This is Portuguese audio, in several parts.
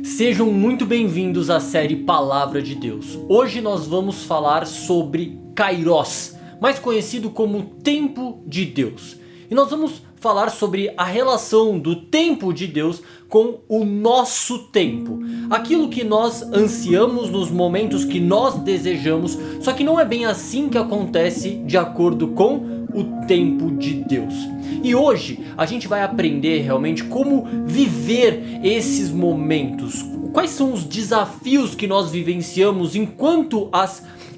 Sejam muito bem-vindos à série Palavra de Deus. Hoje nós vamos falar sobre Kairos, mais conhecido como Tempo de Deus. E nós vamos falar sobre a relação do tempo de Deus com o nosso tempo. Aquilo que nós ansiamos nos momentos que nós desejamos, só que não é bem assim que acontece de acordo com o tempo de Deus. E hoje a gente vai aprender realmente como viver esses momentos. Quais são os desafios que nós vivenciamos enquanto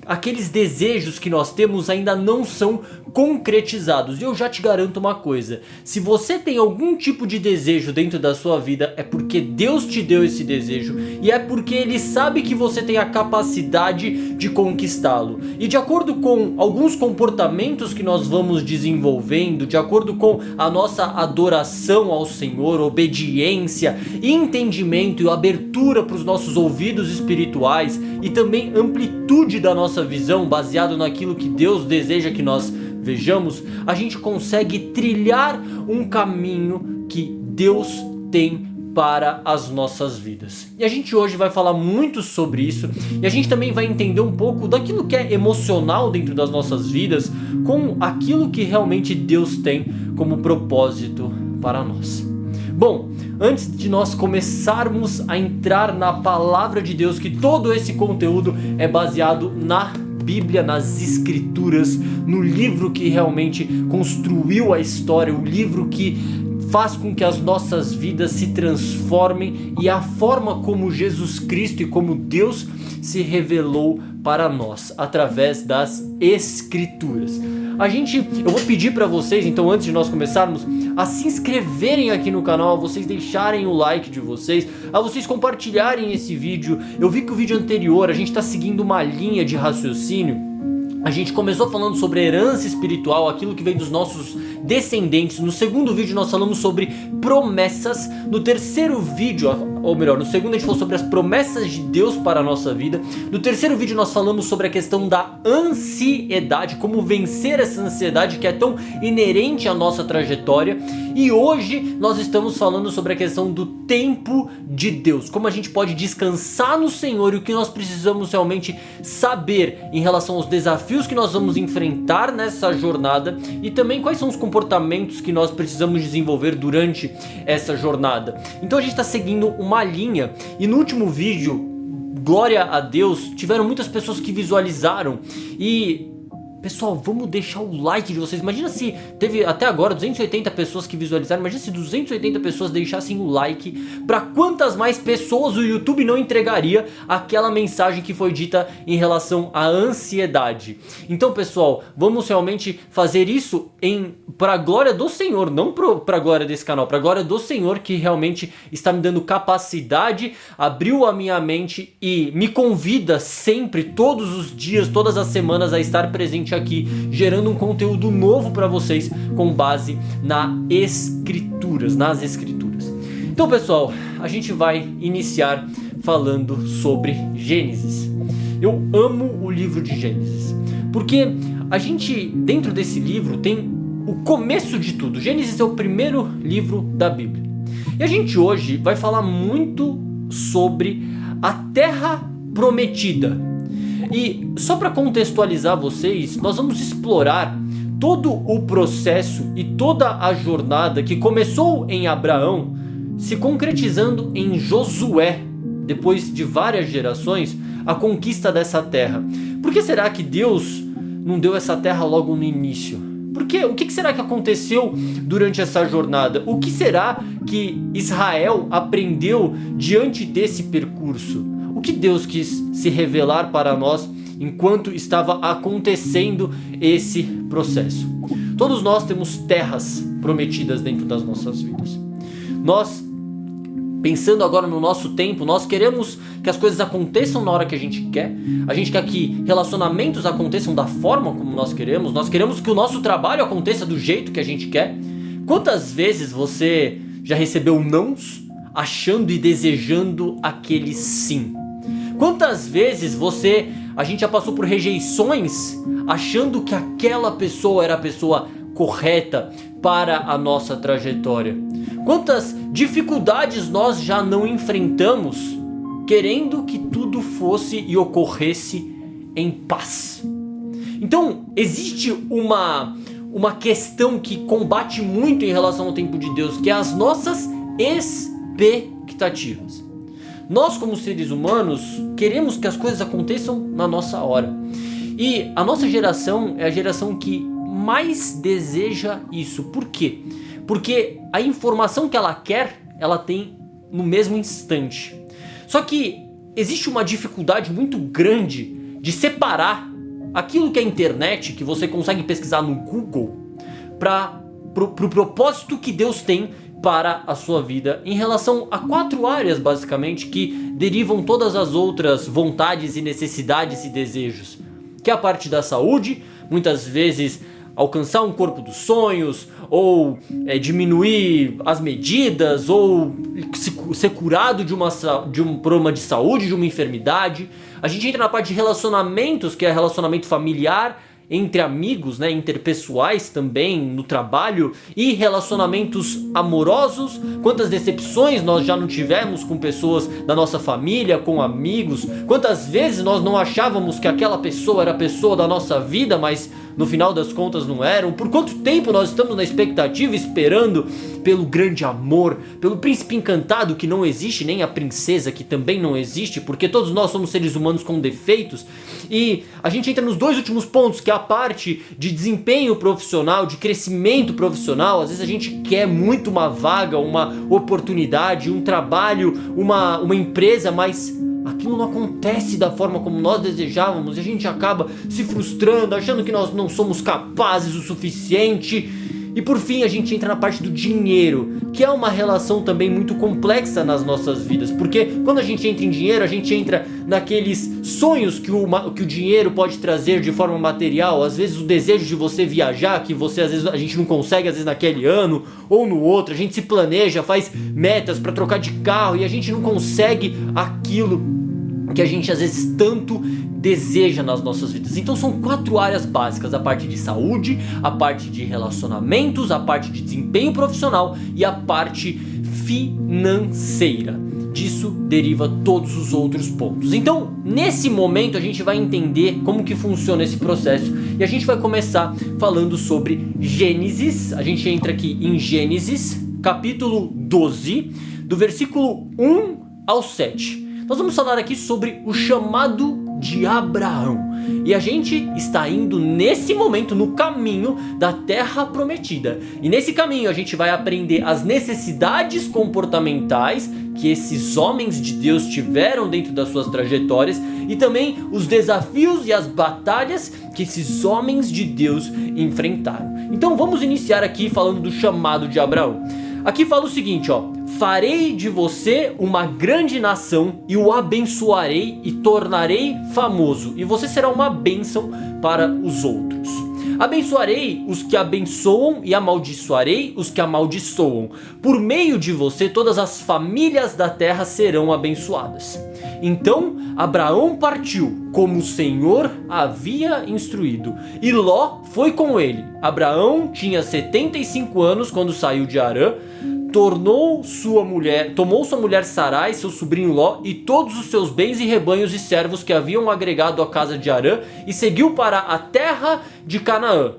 aqueles desejos que nós temos ainda não são concretizados. E eu já te garanto uma coisa: se você tem algum tipo de desejo dentro da sua vida, é porque Deus te deu esse desejo e é porque Ele sabe que você tem a capacidade de conquistá-lo. E de acordo com alguns comportamentos que nós vamos desenvolvendo, de acordo com a nossa adoração ao Senhor, obediência, entendimento e abertura para os nossos ouvidos espirituais e também amplitude da nossa visão, baseado naquilo que Deus deseja que nós vejamos, a gente consegue trilhar um caminho que Deus tem para as nossas vidas. E a gente hoje vai falar muito sobre isso, e a gente também vai entender um pouco daquilo que é emocional dentro das nossas vidas com aquilo que realmente Deus tem como propósito para nós. Bom, antes de nós começarmos a entrar na palavra de Deus, que todo esse conteúdo é baseado na Bíblia, nas Escrituras, no livro que realmente construiu a história, o livro que faz com que as nossas vidas se transformem e a forma como Jesus Cristo e como Deus se revelou para nós através das Escrituras. Eu vou pedir para vocês, então, antes de nós começarmos, a se inscreverem aqui no canal, a vocês deixarem o like de vocês, a vocês compartilharem esse vídeo. Eu vi que o vídeo anterior a gente está seguindo uma linha de raciocínio. A gente começou falando sobre herança espiritual, aquilo que vem dos nossos descendentes. No segundo vídeo nós falamos sobre promessas. No terceiro vídeo, ou melhor, no segundo a gente falou sobre as promessas de Deus para a nossa vida. No terceiro vídeo nós falamos sobre a questão da ansiedade, como vencer essa ansiedade que é tão inerente à nossa trajetória. E hoje nós estamos falando sobre a questão do tempo de Deus, como a gente pode descansar no Senhor e o que nós precisamos realmente saber em relação aos desafios que nós vamos enfrentar nessa jornada e também quais são os comportamentos que nós precisamos desenvolver durante essa jornada. Então a gente está seguindo uma linha, e no último vídeo, glória a Deus, tiveram muitas pessoas que visualizaram. E pessoal, vamos deixar o like de vocês. Imagina se teve até agora 280 pessoas que visualizaram. Imagina se 280 pessoas deixassem o like. Para quantas mais pessoas o YouTube não entregaria aquela mensagem que foi dita em relação à ansiedade? Então, pessoal, vamos realmente fazer isso para a glória do Senhor, não para a glória desse canal, para a glória do Senhor, que realmente está me dando capacidade, abriu a minha mente e me convida sempre, todos os dias, todas as semanas, a estar presente aqui, gerando um conteúdo novo para vocês com base nas Escrituras. Então, pessoal, a gente vai iniciar falando sobre Gênesis. Eu amo o livro de Gênesis, porque a gente, dentro desse livro, tem o começo de tudo. Gênesis é o primeiro livro da Bíblia. E a gente hoje vai falar muito sobre a Terra Prometida. E só para contextualizar vocês, nós vamos explorar todo o processo e toda a jornada que começou em Abraão, se concretizando em Josué, depois de várias gerações, a conquista dessa terra. Por que será que Deus não deu essa terra logo no início? Porque o que será que aconteceu durante essa jornada? O que será que Israel aprendeu diante desse percurso? O que Deus quis se revelar para nós enquanto estava acontecendo esse processo? Todos nós temos terras prometidas dentro das nossas vidas. Nós, pensando agora no nosso tempo, nós queremos que as coisas aconteçam na hora que a gente quer. A gente quer que relacionamentos aconteçam da forma como nós queremos. Nós queremos que o nosso trabalho aconteça do jeito que a gente quer. Quantas vezes você já recebeu nãos achando e desejando aquele sim? Quantas vezes a gente já passou por rejeições achando que aquela pessoa era a pessoa correta para a nossa trajetória? Quantas dificuldades nós já não enfrentamos querendo que tudo fosse e ocorresse em paz? Então, existe uma questão que combate muito em relação ao tempo de Deus, que é as nossas expectativas. Nós, como seres humanos, queremos que as coisas aconteçam na nossa hora. E a nossa geração é a geração que mais deseja isso. Por quê? Porque a informação que ela quer, ela tem no mesmo instante. Só que existe uma dificuldade muito grande de separar aquilo que é internet, que você consegue pesquisar no Google, para pro propósito que Deus tem para a sua vida, em relação a 4 áreas basicamente que derivam todas as outras vontades e necessidades e desejos, que é a parte da saúde, muitas vezes alcançar um corpo dos sonhos, ou diminuir as medidas, ou ser curado de um problema de saúde, de uma enfermidade. A gente entra na parte de relacionamentos, que é relacionamento familiar, entre amigos, né, interpessoais também, no trabalho, e relacionamentos amorosos. Quantas decepções nós já não tivemos com pessoas da nossa família, com amigos. Quantas vezes nós não achávamos que aquela pessoa era a pessoa da nossa vida, mas no final das contas não eram. Por quanto tempo nós estamos na expectativa, esperando pelo grande amor, pelo príncipe encantado que não existe, nem a princesa que também não existe, porque todos nós somos seres humanos com defeitos. E a gente entra nos 2 últimos pontos, que é a parte de desempenho profissional, de crescimento profissional. Às vezes a gente quer muito uma vaga, uma oportunidade, um trabalho, uma empresa, mas aquilo não acontece da forma como nós desejávamos e a gente acaba se frustrando, achando que nós não somos capazes o suficiente. E por fim a gente entra na parte do dinheiro, que é uma relação também muito complexa nas nossas vidas, porque quando a gente entra em dinheiro, a gente entra naqueles sonhos que o dinheiro pode trazer de forma material. Às vezes o desejo de você viajar, que às vezes a gente não consegue, às vezes naquele ano ou no outro, a gente se planeja, faz metas para trocar de carro e a gente não consegue aquilo que a gente às vezes tanto deseja nas nossas vidas. Então são 4 áreas básicas: a parte de saúde, a parte de relacionamentos, a parte de desempenho profissional e a parte financeira. Disso deriva todos os outros pontos. Então, nesse momento a gente vai entender como que funciona esse processo e a gente vai começar falando sobre Gênesis. A gente entra aqui em Gênesis, capítulo 12, do versículo 1 ao 7. Nós vamos falar aqui sobre o chamado de Abraão. E a gente está indo nesse momento no caminho da terra prometida. E nesse caminho a gente vai aprender as necessidades comportamentais que esses homens de Deus tiveram dentro das suas trajetórias e também os desafios e as batalhas que esses homens de Deus enfrentaram. Então vamos iniciar aqui falando do chamado de Abraão. Aqui fala o seguinte, ó: farei de você uma grande nação e o abençoarei e tornarei famoso, e você será uma bênção para os outros. Abençoarei os que abençoam e amaldiçoarei os que amaldiçoam. Por meio de você todas as famílias da terra serão abençoadas. Então Abraão partiu, como o Senhor havia instruído, e Ló foi com ele. Abraão tinha 75 anos quando saiu de Harã. Tomou sua mulher Sarai, seu sobrinho Ló, e todos os seus bens e rebanhos e servos que haviam agregado à casa de Harã, e seguiu para a terra de Canaã.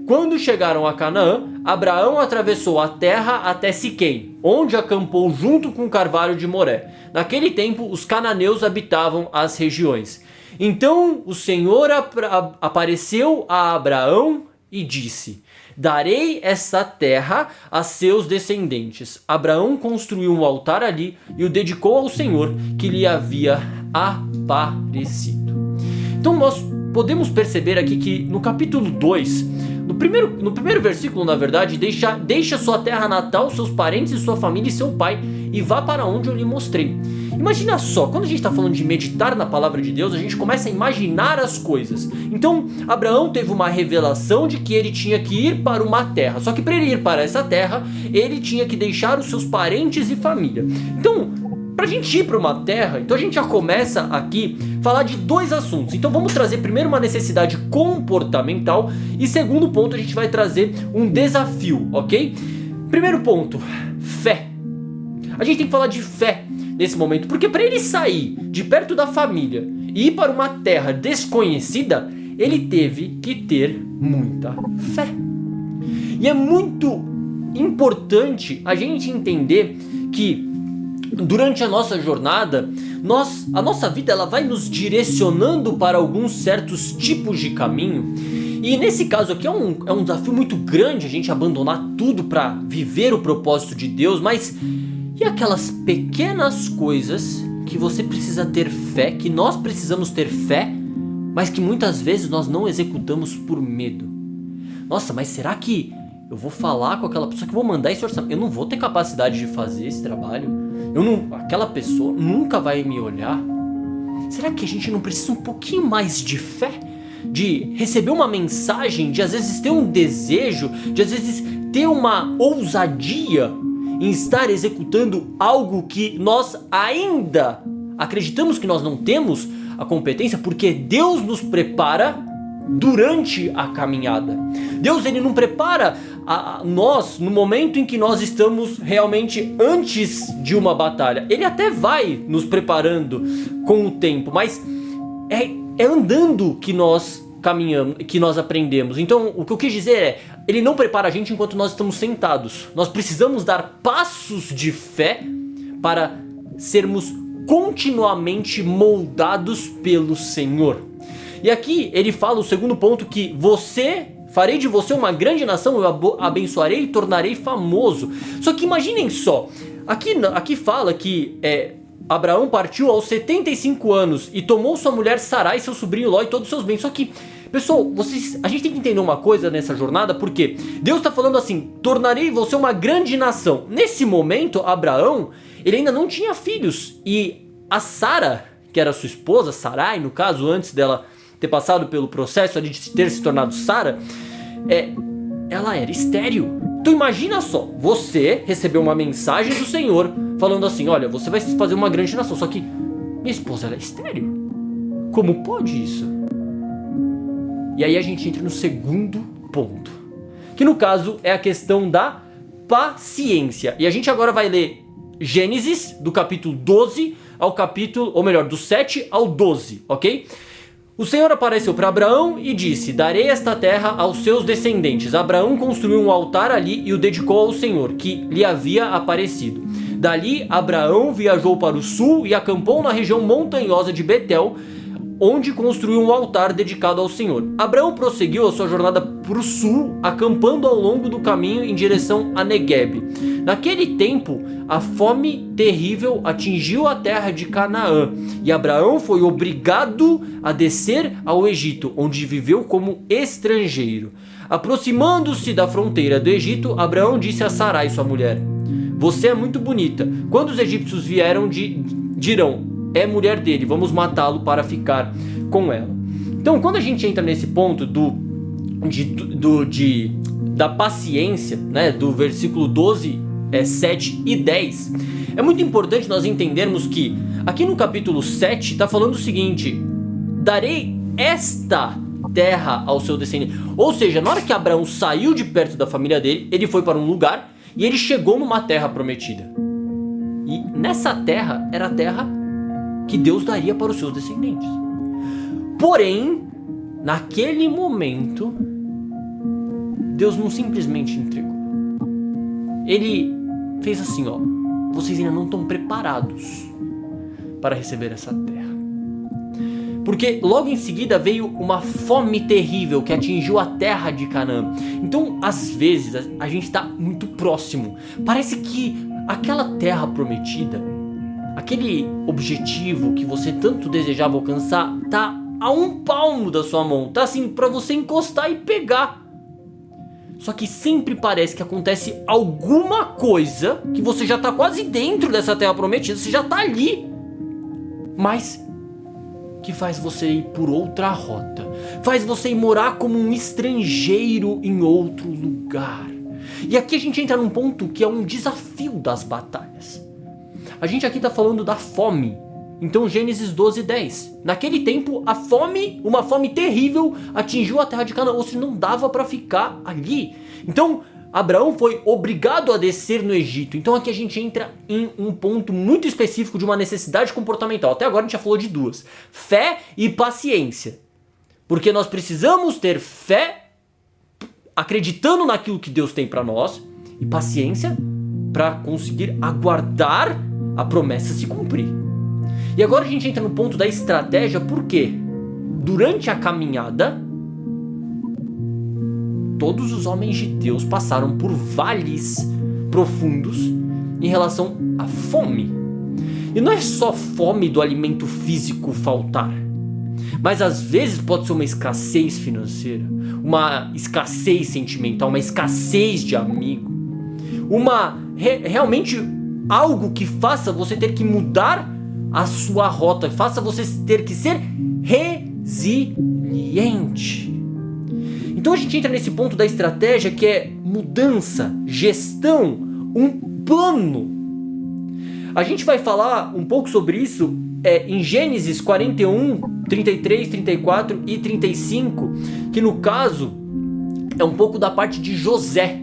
Quando chegaram a Canaã, Abraão atravessou a terra até Siquém, onde acampou junto com o carvalho de Moré. Naquele tempo, os cananeus habitavam as regiões. Então o Senhor apareceu a Abraão e disse: darei essa terra a seus descendentes. Abraão construiu um altar ali e o dedicou ao Senhor que lhe havia aparecido. Então nós podemos perceber aqui que no capítulo 2, no primeiro versículo, na verdade, deixa sua terra natal, seus parentes e sua família e seu pai, e vá para onde eu lhe mostrei. Imagina só, quando a gente está falando de meditar na palavra de Deus, a gente começa a imaginar as coisas. Então, Abraão teve uma revelação de que ele tinha que ir para uma terra. Só que para ele ir para essa terra, ele tinha que deixar os seus parentes e família. Então, para a gente ir para uma terra, então a gente já começa aqui a falar de 2 assuntos. Então vamos trazer primeiro uma necessidade comportamental e segundo ponto a gente vai trazer um desafio, ok? Primeiro ponto, fé. A gente tem que falar de fé nesse momento, porque para ele sair de perto da família e ir para uma terra desconhecida, ele teve que ter muita fé. E é muito importante a gente entender que durante a nossa jornada, a nossa vida ela vai nos direcionando para alguns certos tipos de caminho. E nesse caso aqui é um desafio muito grande a gente abandonar tudo para viver o propósito de Deus, mas e aquelas pequenas coisas que você precisa ter fé, que nós precisamos ter fé, mas que muitas vezes nós não executamos por medo? Nossa, mas será que eu vou falar com aquela pessoa que eu vou mandar esse orçamento? Eu não vou ter capacidade de fazer esse trabalho? Aquela pessoa nunca vai me olhar? Será que a gente não precisa um pouquinho mais de fé? De receber uma mensagem, de às vezes ter um desejo, de às vezes ter uma ousadia em estar executando algo que nós ainda acreditamos que nós não temos a competência, porque Deus nos prepara durante a caminhada. Deus ele não prepara nós no momento em que nós estamos realmente antes de uma batalha. Ele até vai nos preparando com o tempo, mas é andando que nós caminhamos, que nós aprendemos. Então o que eu quis dizer é, ele não prepara a gente enquanto nós estamos sentados. Nós precisamos dar passos de fé para sermos continuamente moldados pelo Senhor. E aqui ele fala o segundo ponto, que farei de você uma grande nação, eu abençoarei e tornarei famoso. Só que imaginem só, aqui fala que Abraão partiu aos 75 anos e tomou sua mulher Sarai, seu sobrinho Ló e todos os seus bens. Só que, pessoal, a gente tem que entender uma coisa nessa jornada, porque Deus está falando assim, tornarei você uma grande nação. Nesse momento, Abraão, ele ainda não tinha filhos, e a Sara, que era sua esposa, Sarai, no caso, antes dela ter passado pelo processo de ter se tornado Sara, ela era estéril. Então imagina só, você recebeu uma mensagem do Senhor falando assim, olha, você vai fazer uma grande nação, só que minha esposa ela é estéril. Como pode isso? E aí a gente entra no segundo ponto, que no caso é a questão da paciência. E a gente agora vai ler Gênesis, do capítulo 12 ao capítulo, ou melhor, do 7 ao 12, ok? O Senhor apareceu para Abraão e disse, darei esta terra aos seus descendentes. Abraão construiu um altar ali e o dedicou ao Senhor, que lhe havia aparecido. Dali, Abraão viajou para o sul e acampou na região montanhosa de Betel, onde construiu um altar dedicado ao Senhor. Abraão prosseguiu a sua jornada para o sul, acampando ao longo do caminho em direção a Neguebe. Naquele tempo, a fome terrível atingiu a terra de Canaã, e Abraão foi obrigado a descer ao Egito, onde viveu como estrangeiro. Aproximando-se da fronteira do Egito, Abraão disse a Sarai, sua mulher, você é muito bonita. Quando os egípcios vieram, dirão, é mulher dele, vamos matá-lo para ficar com ela. Então, quando a gente entra nesse ponto da paciência, né, do versículo 12, 7 e 10, é muito importante nós entendermos que aqui no capítulo 7 está falando o seguinte, darei esta terra ao seu descendente. Ou seja, na hora que Abraão saiu de perto da família dele, ele foi para um lugar e ele chegou numa terra prometida. E nessa terra era a terra que Deus daria para os seus descendentes. Porém, naquele momento, Deus não simplesmente entregou. Ele fez assim, ó, vocês ainda não estão preparados para receber essa terra. Porque logo em seguida veio uma fome terrível que atingiu a terra de Canaã. Então, às vezes, a gente está muito próximo. Parece que aquela terra prometida, aquele objetivo que você tanto desejava alcançar, tá a um palmo da sua mão, tá assim para você encostar e pegar. Só que sempre parece que acontece alguma coisa que você já tá quase dentro dessa terra prometida, você já tá ali, mas que faz você ir por outra rota, faz você ir morar como um estrangeiro em outro lugar. E aqui a gente entra num ponto que é um desafio das batalhas. A gente aqui está falando da fome. Então Gênesis 12:10. Naquele tempo a fome, uma fome terrível, atingiu a terra de Canaã. Ou seja, não dava para ficar ali. Então Abraão foi obrigado a descer no Egito. Então aqui a gente entra em um ponto muito específico de uma necessidade comportamental. Até agora a gente já falou de duas: fé e paciência. Porque nós precisamos ter fé acreditando naquilo que Deus tem para nós e paciência para conseguir aguardar a promessa se cumprir. E agora a gente entra no ponto da estratégia, porque durante a caminhada todos os homens de Deus passaram por vales profundos em relação à fome. E não é só fome do alimento físico faltar, mas às vezes pode ser uma escassez financeira, uma escassez sentimental, uma escassez de amigo, realmente algo que faça você ter que mudar a sua rota, faça você ter que ser resiliente. Então a gente entra nesse ponto da estratégia que é mudança, gestão, um plano. A gente vai falar um pouco sobre isso em Gênesis 41, 33, 34 e 35, que no caso é um pouco da parte de José.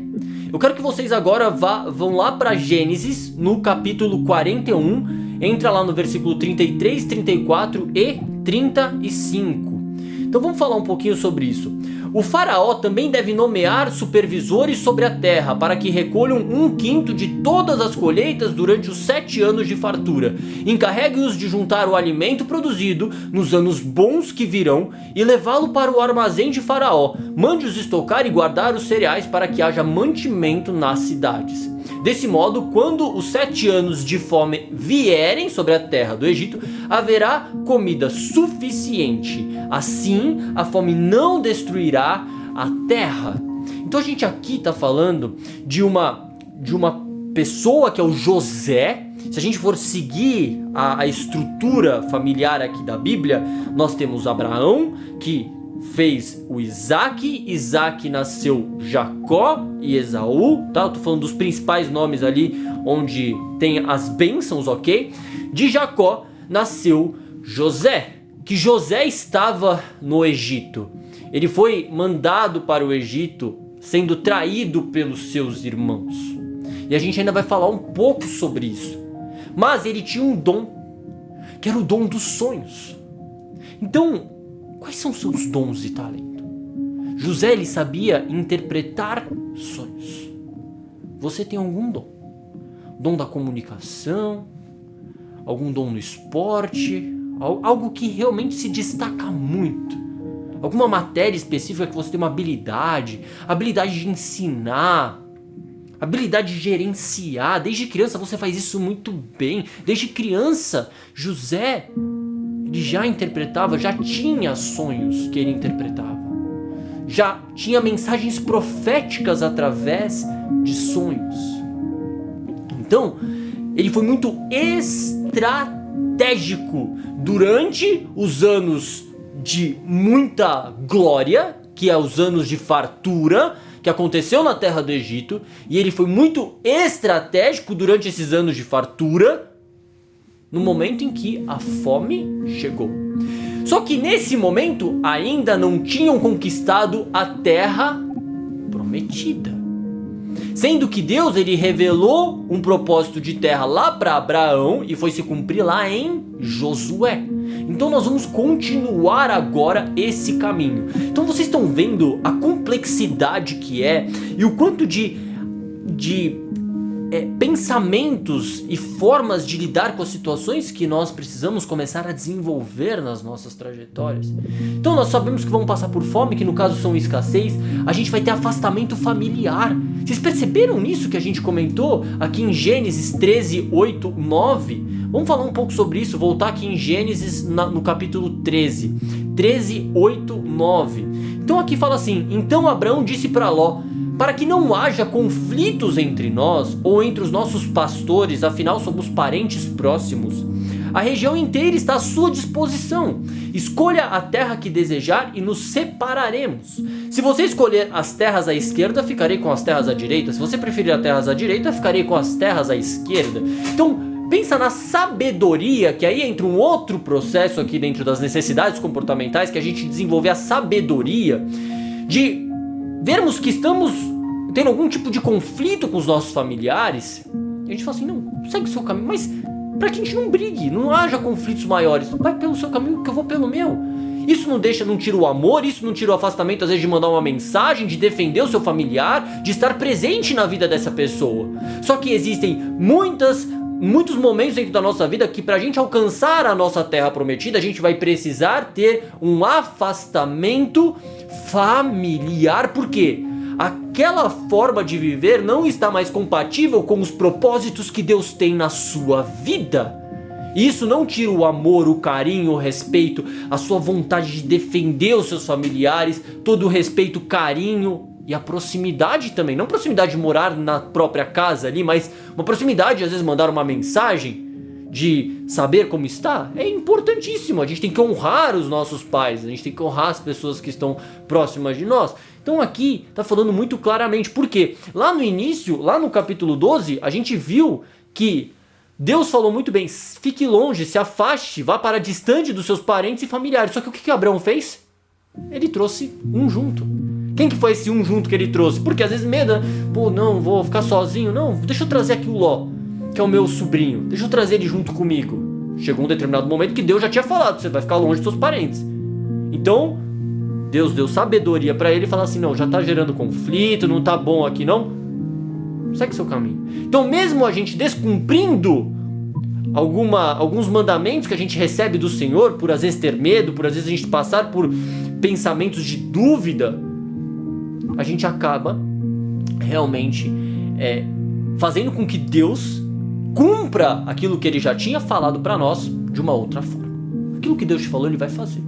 Eu quero que vocês agora vão lá para Gênesis, no capítulo 41, entra lá no versículo 33, 34 e 35. Então vamos falar um pouquinho sobre isso. O faraó também deve nomear supervisores sobre a terra para que recolham 1/5 de todas as colheitas durante os 7 anos de fartura. Encarregue-os de juntar o alimento produzido nos anos bons que virão e levá-lo para o armazém de faraó. Mande-os estocar e guardar os cereais para que haja mantimento nas cidades. Desse modo, quando os 7 anos de fome vierem sobre a terra do Egito, haverá comida suficiente. Assim, a fome não destruirá a terra. Então a gente aqui está falando de uma pessoa que é o José. Se a gente for seguir a estrutura familiar aqui da Bíblia, nós temos Abraão, que fez o Isaac nasceu Jacó e Esaú, tá? Eu tô falando dos principais nomes ali, onde tem as bênçãos, ok? De Jacó nasceu José, que José estava no Egito. Ele foi mandado para o Egito, sendo traído pelos seus irmãos. E a gente ainda vai falar um pouco sobre isso. Mas ele tinha um dom, que era o dom dos sonhos. Então, quais são seus dons e talento? José, ele sabia interpretar sonhos. Você tem algum dom? Dom da comunicação? Algum dom no esporte? Algo que realmente se destaca muito? Alguma matéria específica que você tem uma habilidade de ensinar, habilidade de gerenciar? Desde criança você faz isso muito bem. Desde criança, José, ele já interpretava, já tinha sonhos que ele interpretava. Já tinha mensagens proféticas através de sonhos. Então, ele foi muito estratégico durante os anos de muita glória, que é os anos de fartura, que aconteceu na terra do Egito, e ele foi muito estratégico durante esses anos de fartura, no momento em que a fome chegou. Só que nesse momento ainda não tinham conquistado a terra prometida. Sendo que Deus, ele revelou um propósito de terra lá para Abraão e foi se cumprir lá em Josué. Então nós vamos continuar agora esse caminho. Então vocês estão vendo a complexidade que é e o quanto de pensamentos e formas de lidar com as situações que nós precisamos começar a desenvolver nas nossas trajetórias. Então nós sabemos que vamos passar por fome, que no caso são escassez, a gente vai ter afastamento familiar. Vocês perceberam nisso que a gente comentou aqui em Gênesis 13, 8, 9? Vamos falar um pouco sobre isso, voltar aqui em Gênesis no capítulo 13, 8, 9. Então aqui fala assim: então Abraão disse para Ló: para que não haja conflitos entre nós ou entre os nossos pastores, afinal somos parentes próximos. A região inteira está à sua disposição. Escolha a terra que desejar e nos separaremos. Se você escolher as terras à esquerda, ficarei com as terras à direita. Se você preferir as terras à direita, ficarei com as terras à esquerda. Então, pensa na sabedoria, que aí entra um outro processo aqui dentro das necessidades comportamentais, que a gente desenvolver a sabedoria de vermos que tendo algum tipo de conflito com os nossos familiares, a gente fala assim, não, segue o seu caminho, mas para que a gente não brigue, não haja conflitos maiores, vai pelo seu caminho que eu vou pelo meu. Isso não tira o amor, isso não tira o afastamento às vezes de mandar uma mensagem, de defender o seu familiar, de estar presente na vida dessa pessoa. Só que existem muitos momentos dentro da nossa vida que pra gente alcançar a nossa terra prometida, a gente vai precisar ter um afastamento familiar. Por quê? Aquela forma de viver não está mais compatível com os propósitos que Deus tem na sua vida. E isso não tira o amor, o carinho, o respeito, a sua vontade de defender os seus familiares, todo o respeito, carinho e a proximidade também. Não proximidade de morar na própria casa ali, mas uma proximidade de às vezes mandar uma mensagem, de saber como está. É importantíssimo, a gente tem que honrar os nossos pais, a gente tem que honrar as pessoas que estão próximas de nós. Então aqui está falando muito claramente, porque lá no início, lá no capítulo 12, a gente viu que Deus falou muito bem, fique longe, se afaste, vá para distante dos seus parentes e familiares. Só que o que Abraão fez? Ele trouxe um junto. Quem que foi esse um junto que ele trouxe? Porque às vezes medo, pô, não, vou ficar sozinho. Não, deixa eu trazer aqui o Ló, que é o meu sobrinho. Deixa eu trazer ele junto comigo. Chegou um determinado momento que Deus já tinha falado, você vai ficar longe dos seus parentes. Então, Deus deu sabedoria para ele e falou assim, não, já tá gerando conflito, não tá bom aqui não. Segue seu caminho. Então mesmo a gente descumprindo alguns mandamentos que a gente recebe do Senhor, por às vezes ter medo, por às vezes a gente passar por pensamentos de dúvida, a gente acaba realmente fazendo com que Deus cumpra aquilo que Ele já tinha falado para nós de uma outra forma. Aquilo que Deus te falou, Ele vai fazer.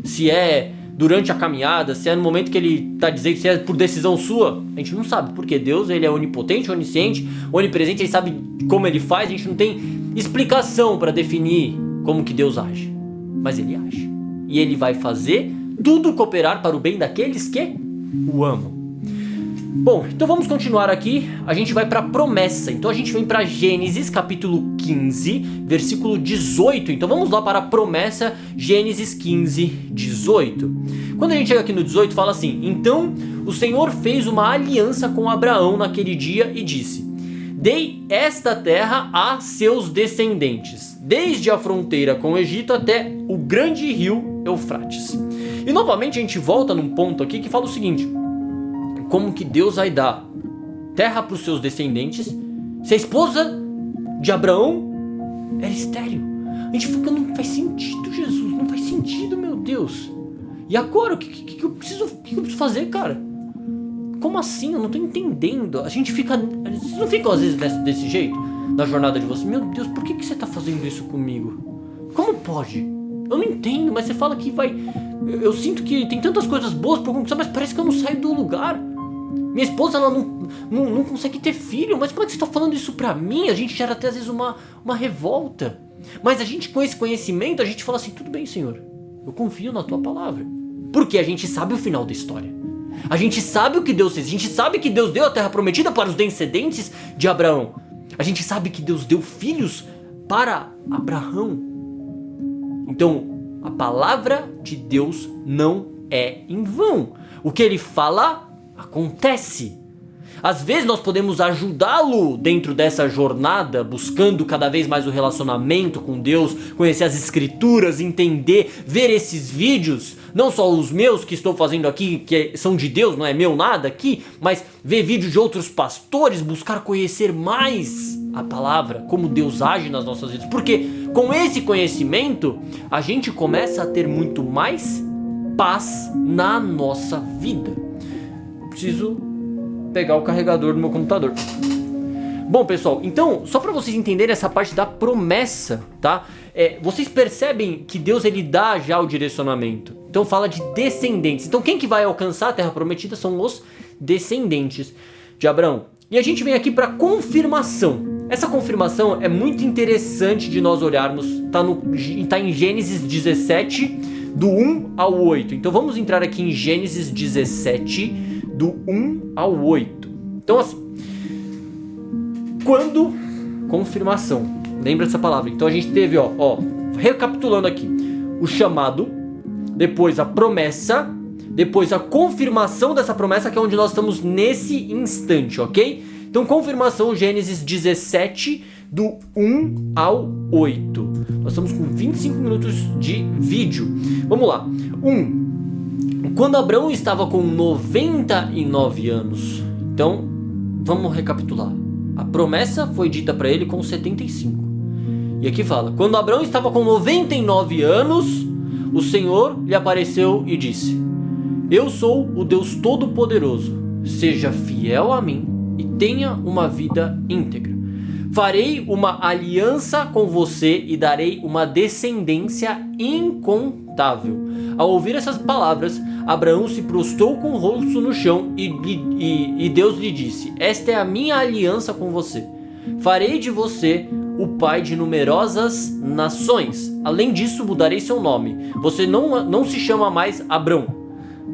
Se é durante a caminhada, se é no momento que Ele está dizendo, se é por decisão sua, a gente não sabe, porque Deus Ele é onipotente, onisciente, onipresente, Ele sabe como Ele faz, a gente não tem explicação para definir como que Deus age, mas Ele age, e Ele vai fazer tudo cooperar para o bem daqueles que o amam. Bom, então vamos continuar aqui, a gente vai para a promessa, então a gente vem para Gênesis capítulo 15, versículo 18, então vamos lá para a promessa, Gênesis 15, 18. Quando a gente chega aqui no 18 fala assim, então o Senhor fez uma aliança com Abraão naquele dia e disse, dei esta terra a seus descendentes, desde a fronteira com o Egito até o grande rio Eufrates. E novamente a gente volta num ponto aqui que fala o seguinte, como que Deus vai dar terra para os seus descendentes se a esposa de Abraão era estéril? A gente fica, não faz sentido, Jesus, não faz sentido, meu Deus. E agora, o que eu preciso fazer, cara? Como assim? Eu não tô entendendo. A gente fica, vocês não ficam às vezes desse jeito na jornada de vocês? Meu Deus, por que você tá fazendo isso comigo? Como pode? Eu não entendo, mas você fala que vai... Eu sinto que tem tantas coisas boas pra conquistar, mas parece que eu não saio do lugar. Minha esposa, ela não consegue ter filho, mas como é que você está falando isso pra mim? A gente gera até às vezes uma revolta. Mas a gente, com esse conhecimento, a gente fala assim, tudo bem, Senhor, eu confio na tua palavra. Porque a gente sabe o final da história. A gente sabe o que Deus fez. A gente sabe que Deus deu a terra prometida para os descendentes de Abraão. A gente sabe que Deus deu filhos para Abraão. Então, a palavra de Deus não é em vão. O que ele fala acontece. Às vezes nós podemos ajudá-lo dentro dessa jornada, buscando cada vez mais o relacionamento com Deus, conhecer as escrituras, entender, ver esses vídeos, não só os meus que estou fazendo aqui, que são de Deus, não é meu nada aqui, mas ver vídeos de outros pastores, buscar conhecer mais a palavra, como Deus age nas nossas vidas, porque com esse conhecimento a gente começa a ter muito mais paz na nossa vida. Eu preciso pegar o carregador do meu computador. Bom, pessoal, então, só para vocês entenderem essa parte da promessa, tá? Vocês percebem que Deus, ele dá já o direcionamento. Então fala de descendentes. Então quem que vai alcançar a terra prometida são os descendentes de Abraão. E a gente vem aqui para confirmação. Essa confirmação é muito interessante de nós olharmos. Tá em Gênesis 17, do 1 ao 8. Então vamos entrar aqui em Gênesis 17, do 1 ao 8. Então assim, quando confirmação, lembra essa palavra. Então a gente teve, recapitulando aqui, o chamado, depois a promessa, depois a confirmação dessa promessa, que é onde nós estamos nesse instante, ok? Então, confirmação, Gênesis 17, do 1 ao 8. Nós estamos com 25 minutos de vídeo. Vamos lá. 1. Quando Abraão estava com 99 anos. Então, vamos recapitular. A promessa foi dita para ele com 75. E aqui fala: quando Abraão estava com 99 anos, o Senhor lhe apareceu e disse: eu sou o Deus Todo-Poderoso. Seja fiel a mim e tenha uma vida íntegra. Farei uma aliança com você e darei uma descendência incontável. Ao ouvir essas palavras, Abraão se prostrou com o rosto no chão e Deus lhe disse: esta é a minha aliança com você. Farei de você o pai de numerosas nações. Além disso, mudarei seu nome. Você não se chama mais Abrão,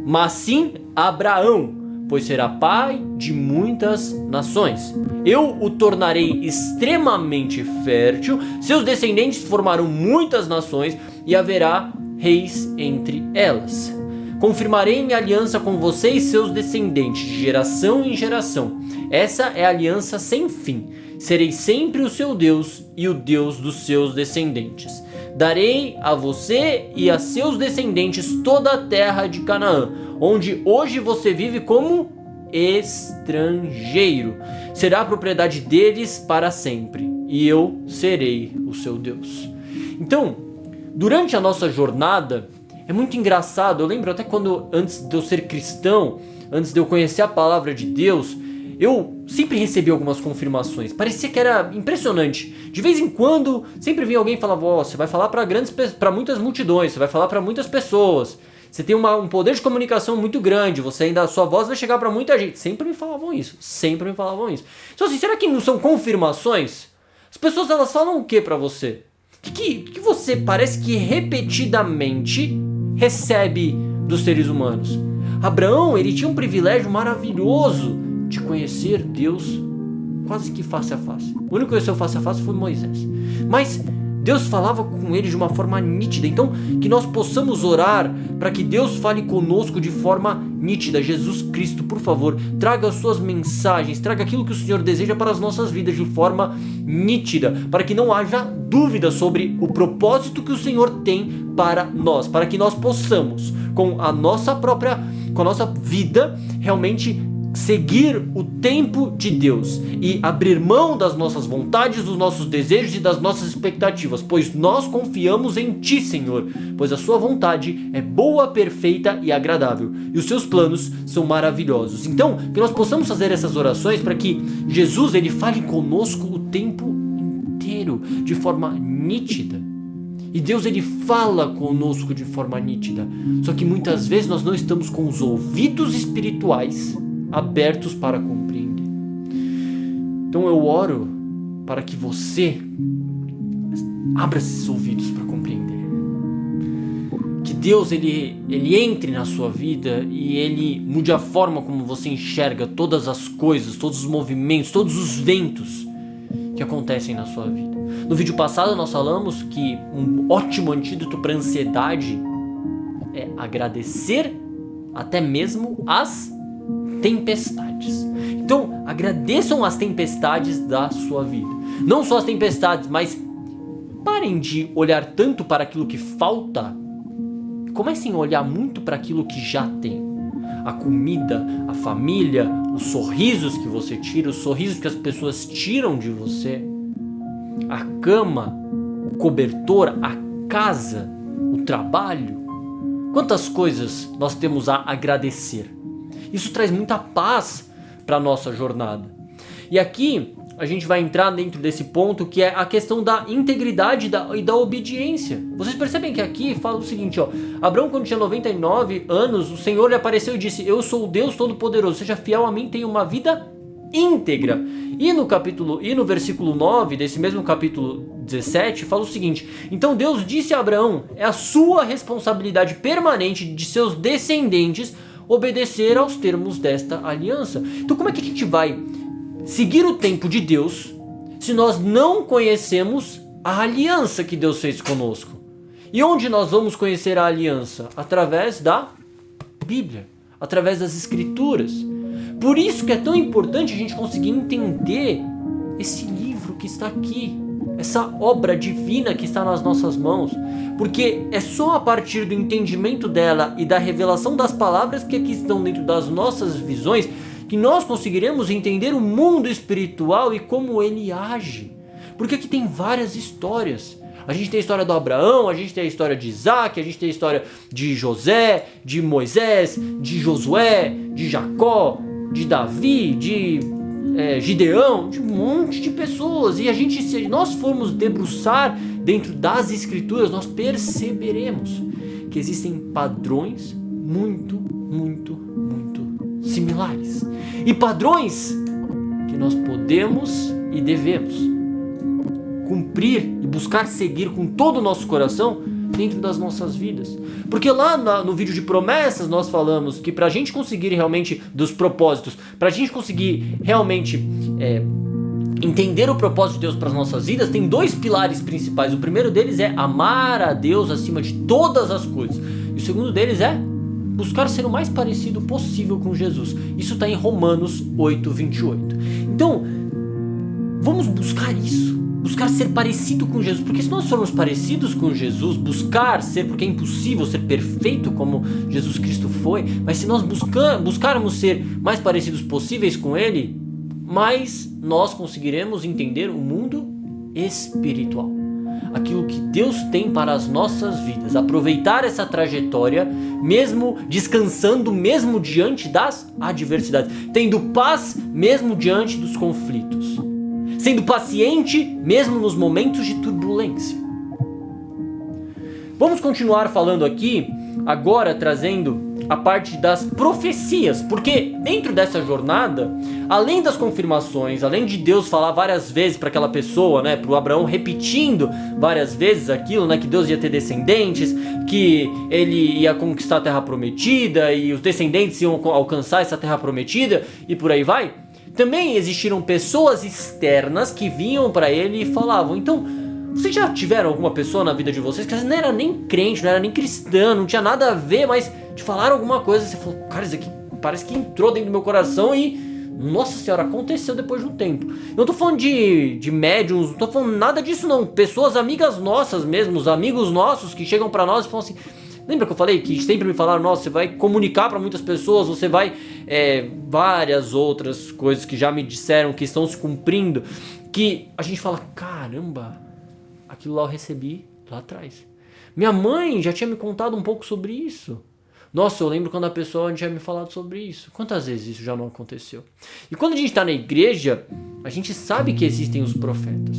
mas sim Abraão, pois será pai de muitas nações. Eu o tornarei extremamente fértil, seus descendentes formarão muitas nações e haverá reis entre elas. Confirmarei minha aliança com você e seus descendentes, de geração em geração. Essa é a aliança sem fim. Serei sempre o seu Deus e o Deus dos seus descendentes. Darei a você e a seus descendentes toda a terra de Canaã, onde hoje você vive como estrangeiro. Será propriedade deles para sempre, e eu serei o seu Deus. Então, durante a nossa jornada, é muito engraçado. Eu lembro até quando, antes de eu ser cristão, antes de eu conhecer a palavra de Deus, eu sempre recebi algumas confirmações. Parecia que era impressionante. De vez em quando, sempre vinha alguém e falava: ó, você vai falar para muitas multidões, você vai falar para muitas pessoas. Você tem um poder de comunicação muito grande, a sua voz vai chegar para muita gente. Sempre me falavam isso, sempre me falavam isso. Então assim, será que não são confirmações? As pessoas, elas falam o que para você? O que você parece que repetidamente recebe dos seres humanos? Abraão, ele tinha um privilégio maravilhoso de conhecer Deus quase que face a face. O único que conheceu face a face foi Moisés. Mas Deus falava com ele de uma forma nítida. Então, que nós possamos orar para que Deus fale conosco de forma nítida. Jesus Cristo, por favor, traga as suas mensagens, traga aquilo que o Senhor deseja para as nossas vidas de forma nítida, para que não haja dúvida sobre o propósito que o Senhor tem para nós, para que nós possamos, com a nossa vida, realmente seguir o tempo de Deus e abrir mão das nossas vontades, dos nossos desejos e das nossas expectativas, pois nós confiamos em Ti, Senhor, pois a Sua vontade é boa, perfeita e agradável, e os Seus planos são maravilhosos. Então, que nós possamos fazer essas orações para que Jesus, ele fale conosco o tempo inteiro, de forma nítida. E Deus, ele fala conosco de forma nítida, só que muitas vezes nós não estamos com os ouvidos espirituais abertos para compreender. Então eu oro para que você abra esses ouvidos para compreender. Que Deus ele entre na sua vida e ele mude a forma como você enxerga todas as coisas, todos os movimentos, todos os ventos que acontecem na sua vida. No vídeo passado nós falamos que um ótimo antídoto para a ansiedade é agradecer até mesmo as tempestades. Então, agradeçam as tempestades da sua vida. Não só as tempestades, mas parem de olhar tanto para aquilo que falta. Comecem a olhar muito para aquilo que já tem. A comida, a família, os sorrisos que você tira, os sorrisos que as pessoas tiram de você, a cama, o cobertor, a casa, o trabalho. Quantas coisas nós temos a agradecer. Isso traz muita paz para a nossa jornada. E aqui a gente vai entrar dentro desse ponto, que é a questão da integridade e da obediência. Vocês percebem que aqui fala o seguinte, ó: Abraão, quando tinha 99 anos, o Senhor lhe apareceu e disse: eu sou o Deus Todo-Poderoso, seja fiel a mim, tenha uma vida íntegra. E no versículo 9 desse mesmo capítulo 17 fala o seguinte: então Deus disse a Abraão: é a sua responsabilidade permanente de seus descendentes obedecer aos termos desta aliança. Então como é que a gente vai seguir o tempo de Deus se nós não conhecemos a aliança que Deus fez conosco? E onde nós vamos conhecer a aliança? Através da Bíblia, através das Escrituras. Por isso que é tão importante a gente conseguir entender esse livro que está aqui, essa obra divina que está nas nossas mãos, porque é só a partir do entendimento dela e da revelação das palavras que aqui estão dentro das nossas visões que nós conseguiremos entender o mundo espiritual e como ele age. Porque aqui tem várias histórias. A gente tem a história do Abraão, a gente tem a história de Isaac, a gente tem a história de José, de Moisés, de Josué, de Jacó, de Davi, de Gideão, de um monte de pessoas. E a gente, se nós formos debruçar dentro das Escrituras, nós perceberemos que existem padrões muito similares. E padrões que nós podemos e devemos cumprir e buscar seguir com todo o nosso coração dentro das nossas vidas. Porque lá no vídeo de promessas nós falamos que para a gente conseguir realmente dos propósitos, para a gente conseguir realmente entender o propósito de Deus para as nossas vidas, tem dois pilares principais. O primeiro deles é amar a Deus acima de todas as coisas. E o segundo deles é buscar ser o mais parecido possível com Jesus. Isso está em Romanos 8:28. Então, vamos buscar isso. Buscar ser parecido com Jesus, porque se nós formos parecidos com Jesus, buscar ser, porque é impossível ser perfeito como Jesus Cristo foi, mas se nós buscarmos ser mais parecidos possíveis com Ele, mais nós conseguiremos entender o mundo espiritual. Aquilo que Deus tem para as nossas vidas, aproveitar essa trajetória, mesmo descansando, mesmo diante das adversidades, tendo paz mesmo diante dos conflitos, sendo paciente mesmo nos momentos de turbulência. Vamos continuar falando aqui, agora trazendo a parte das profecias, porque dentro dessa jornada, além das confirmações, além de Deus falar várias vezes para aquela pessoa, né, para o Abraão, repetindo várias vezes aquilo, né, que Deus ia ter descendentes, que ele ia conquistar a terra prometida e os descendentes iam alcançar essa terra prometida e por aí vai. Também existiram pessoas externas que vinham para ele e falavam: então, vocês já tiveram alguma pessoa na vida de vocês que não era nem crente, não era nem cristã, não tinha nada a ver, mas te falaram alguma coisa, você falou: cara, isso aqui parece que entrou dentro do meu coração e, nossa senhora, aconteceu depois de um tempo. Eu não tô falando de médiums, não tô falando nada disso não, pessoas amigas nossas mesmo, os amigos nossos que chegam para nós e falam assim: lembra que eu falei que sempre me falaram, nossa, você vai comunicar para muitas pessoas, você vai... várias outras coisas que já me disseram que estão se cumprindo, que a gente fala: caramba, aquilo lá eu recebi lá atrás. Minha mãe já tinha me contado um pouco sobre isso. Nossa, eu lembro quando a pessoa tinha me falado sobre isso. Quantas vezes isso já não aconteceu? E quando a gente está na igreja, a gente sabe que existem os profetas.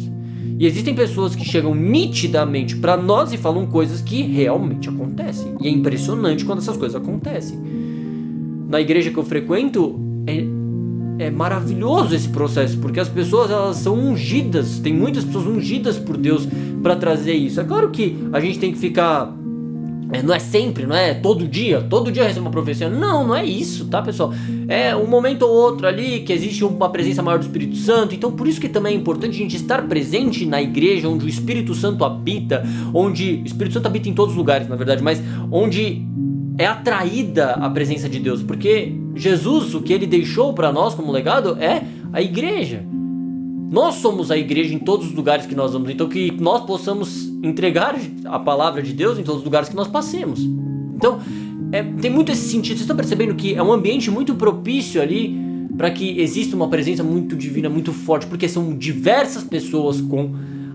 E existem pessoas que chegam nitidamente para nós e falam coisas que realmente acontecem. E é impressionante quando essas coisas acontecem. Na igreja que eu frequento, é maravilhoso esse processo, porque as pessoas, elas são ungidas, tem muitas pessoas ungidas por Deus para trazer isso. É claro que a gente tem que ficar, não é sempre, não é todo dia recebe uma profecia, não é isso, tá, pessoal? É um momento ou outro ali que existe uma presença maior do Espírito Santo. Então por isso que também é importante a gente estar presente na igreja onde o Espírito Santo habita, onde o Espírito Santo habita em todos os lugares, na verdade, mas onde é atraída a presença de Deus, porque Jesus, o que ele deixou para nós como legado é a igreja. Nós somos a igreja em todos os lugares que nós vamos, então que nós possamos entregar a palavra de Deus em todos os lugares que nós passemos. Então, tem muito esse sentido. Vocês estão percebendo que é um ambiente muito propício ali para que exista uma presença muito divina, muito forte, porque são diversas pessoas com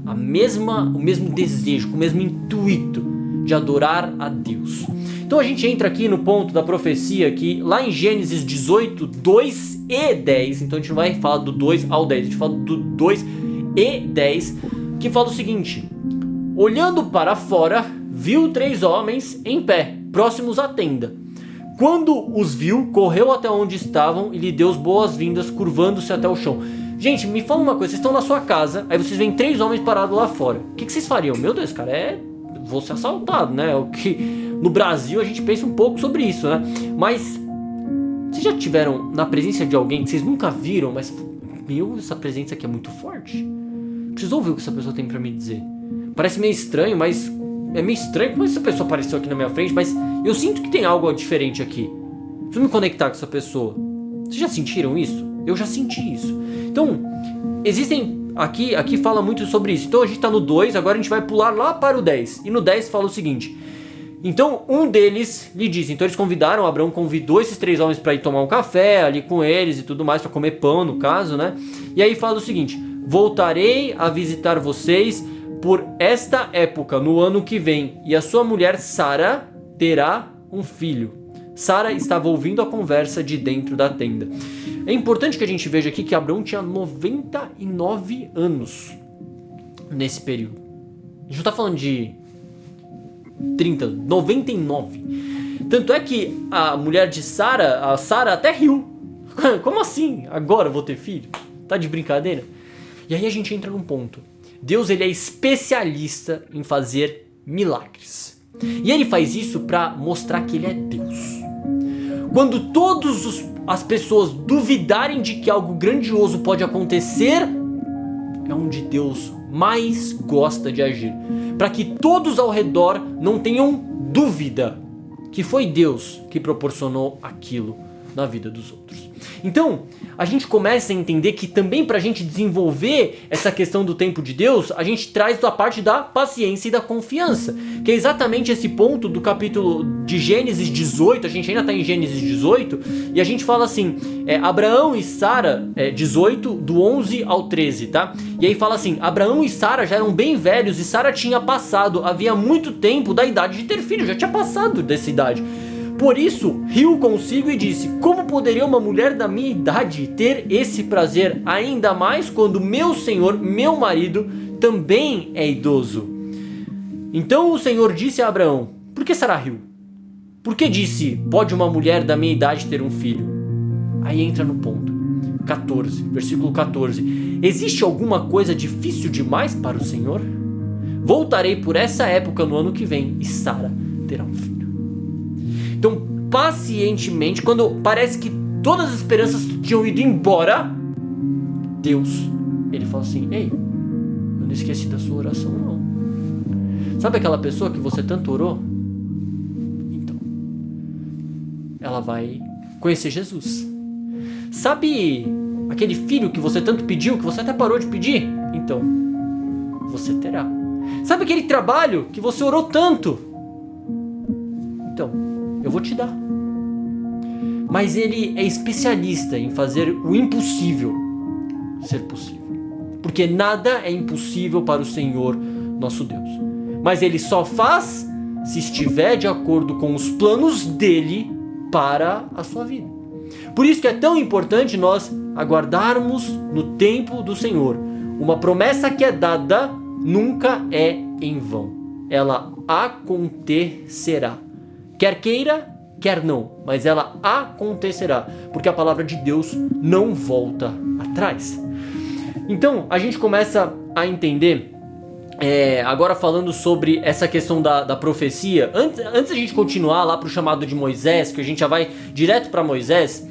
o mesmo desejo, com o mesmo intuito de adorar a Deus. Então a gente entra aqui no ponto da profecia aqui, lá em Gênesis 18, 2 e 10. Então a gente não vai falar do 2 ao 10, a gente fala do 2 e 10, que fala o seguinte: olhando para fora, viu 3 homens em pé, próximos à tenda. Quando os viu, correu até onde estavam e lhe deu as boas-vindas, curvando-se até o chão. Gente, me fala uma coisa, vocês estão na sua casa, aí vocês veem 3 homens parados lá fora. O que vocês fariam? Meu Deus, cara, vou ser assaltado, né? O que no Brasil a gente pensa um pouco sobre isso, né? Mas vocês já tiveram na presença de alguém que vocês nunca viram, mas essa presença aqui é muito forte? Preciso ouvir o que essa pessoa tem pra me dizer. Parece meio estranho, mas é meio estranho. Como essa pessoa apareceu aqui na minha frente, mas eu sinto que tem algo diferente aqui. preciso me conectar com essa pessoa. Vocês já sentiram isso? Eu já senti isso. Então, existem... Aqui fala muito sobre isso. Então a gente está no 2, agora a gente vai pular lá para o 10. E no 10 fala o seguinte: então um deles lhe disse, então eles convidaram, Abraão convidou esses 3 homens para ir tomar um café ali com eles e tudo mais, para comer pão no caso, né? E aí fala o seguinte: voltarei a visitar vocês por esta época, no ano que vem, e a sua mulher Sara terá um filho. Sara estava ouvindo a conversa de dentro da tenda. É importante que a gente veja aqui que Abraão tinha 99 anos nesse período. A gente não está falando de 30, 99. Tanto é que a mulher de Sara, a Sara até riu. Como assim? Agora eu vou ter filho? Tá de brincadeira? E aí a gente entra num ponto. Deus, ele é especialista em fazer milagres. E ele faz isso para mostrar que ele é Deus. Quando todas as pessoas duvidarem de que algo grandioso pode acontecer, é onde Deus mais gosta de agir. Para que todos ao redor não tenham dúvida que foi Deus que proporcionou aquilo na vida dos outros. Então, a gente começa a entender que também para a gente desenvolver essa questão do tempo de Deus, a gente traz a parte da paciência e da confiança, que é exatamente esse ponto do capítulo de Gênesis 18, a gente ainda está em Gênesis 18, e a gente fala assim, Abraão e Sara, 18, do 11 ao 13, tá? E aí fala assim, Abraão e Sara já eram bem velhos e Sara tinha passado, havia muito tempo da idade de ter filho, já tinha passado dessa idade. Por isso, riu consigo e disse: como poderia uma mulher da minha idade ter esse prazer, ainda mais quando meu senhor, meu marido, também é idoso? Então o Senhor disse a Abraão: por que Sara riu? Por que disse: pode uma mulher da minha idade ter um filho? Aí entra no ponto 14, versículo 14: existe alguma coisa difícil demais para o Senhor? Voltarei por essa época no ano que vem e Sara terá um filho. Então, pacientemente, quando parece que todas as esperanças tinham ido embora, Deus, ele fala assim: ei, eu não esqueci da sua oração não. Sabe aquela pessoa que você tanto orou? Então, ela vai conhecer Jesus. Sabe aquele filho que você tanto pediu, que você até parou de pedir? Então, você terá. Sabe aquele trabalho que você orou tanto? Então, eu vou te dar. Mas ele é especialista em fazer o impossível ser possível. Porque nada é impossível para o Senhor nosso Deus. Mas ele só faz se estiver de acordo com os planos dele para a sua vida. Por isso que é tão importante nós aguardarmos no tempo do Senhor. Uma promessa que é dada nunca é em vão. Ela acontecerá. Quer queira, quer não, mas ela acontecerá, porque a palavra de Deus não volta atrás. Então, a gente começa a entender, agora falando sobre essa questão da profecia, antes a gente continuar lá para o chamado de Moisés, que a gente já vai direto para Moisés,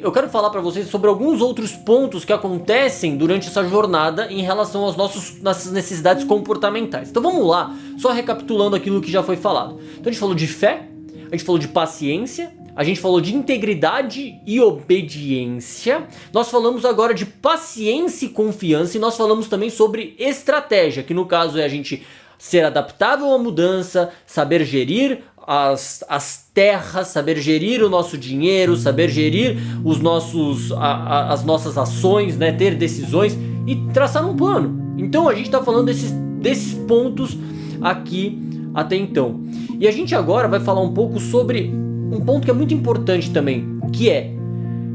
eu quero falar para vocês sobre alguns outros pontos que acontecem durante essa jornada em relação às nossas necessidades comportamentais. Então vamos lá, só recapitulando aquilo que já foi falado. Então a gente falou de fé, a gente falou de paciência, a gente falou de integridade e obediência, nós falamos agora de paciência e confiança, e nós falamos também sobre estratégia, que no caso é a gente ser adaptável à mudança, saber gerir as terras, saber gerir o nosso dinheiro, saber gerir as nossas ações, né, ter decisões e traçar um plano. Então a gente está falando desses pontos aqui até então. E a gente agora vai falar um pouco sobre um ponto que é muito importante também, que é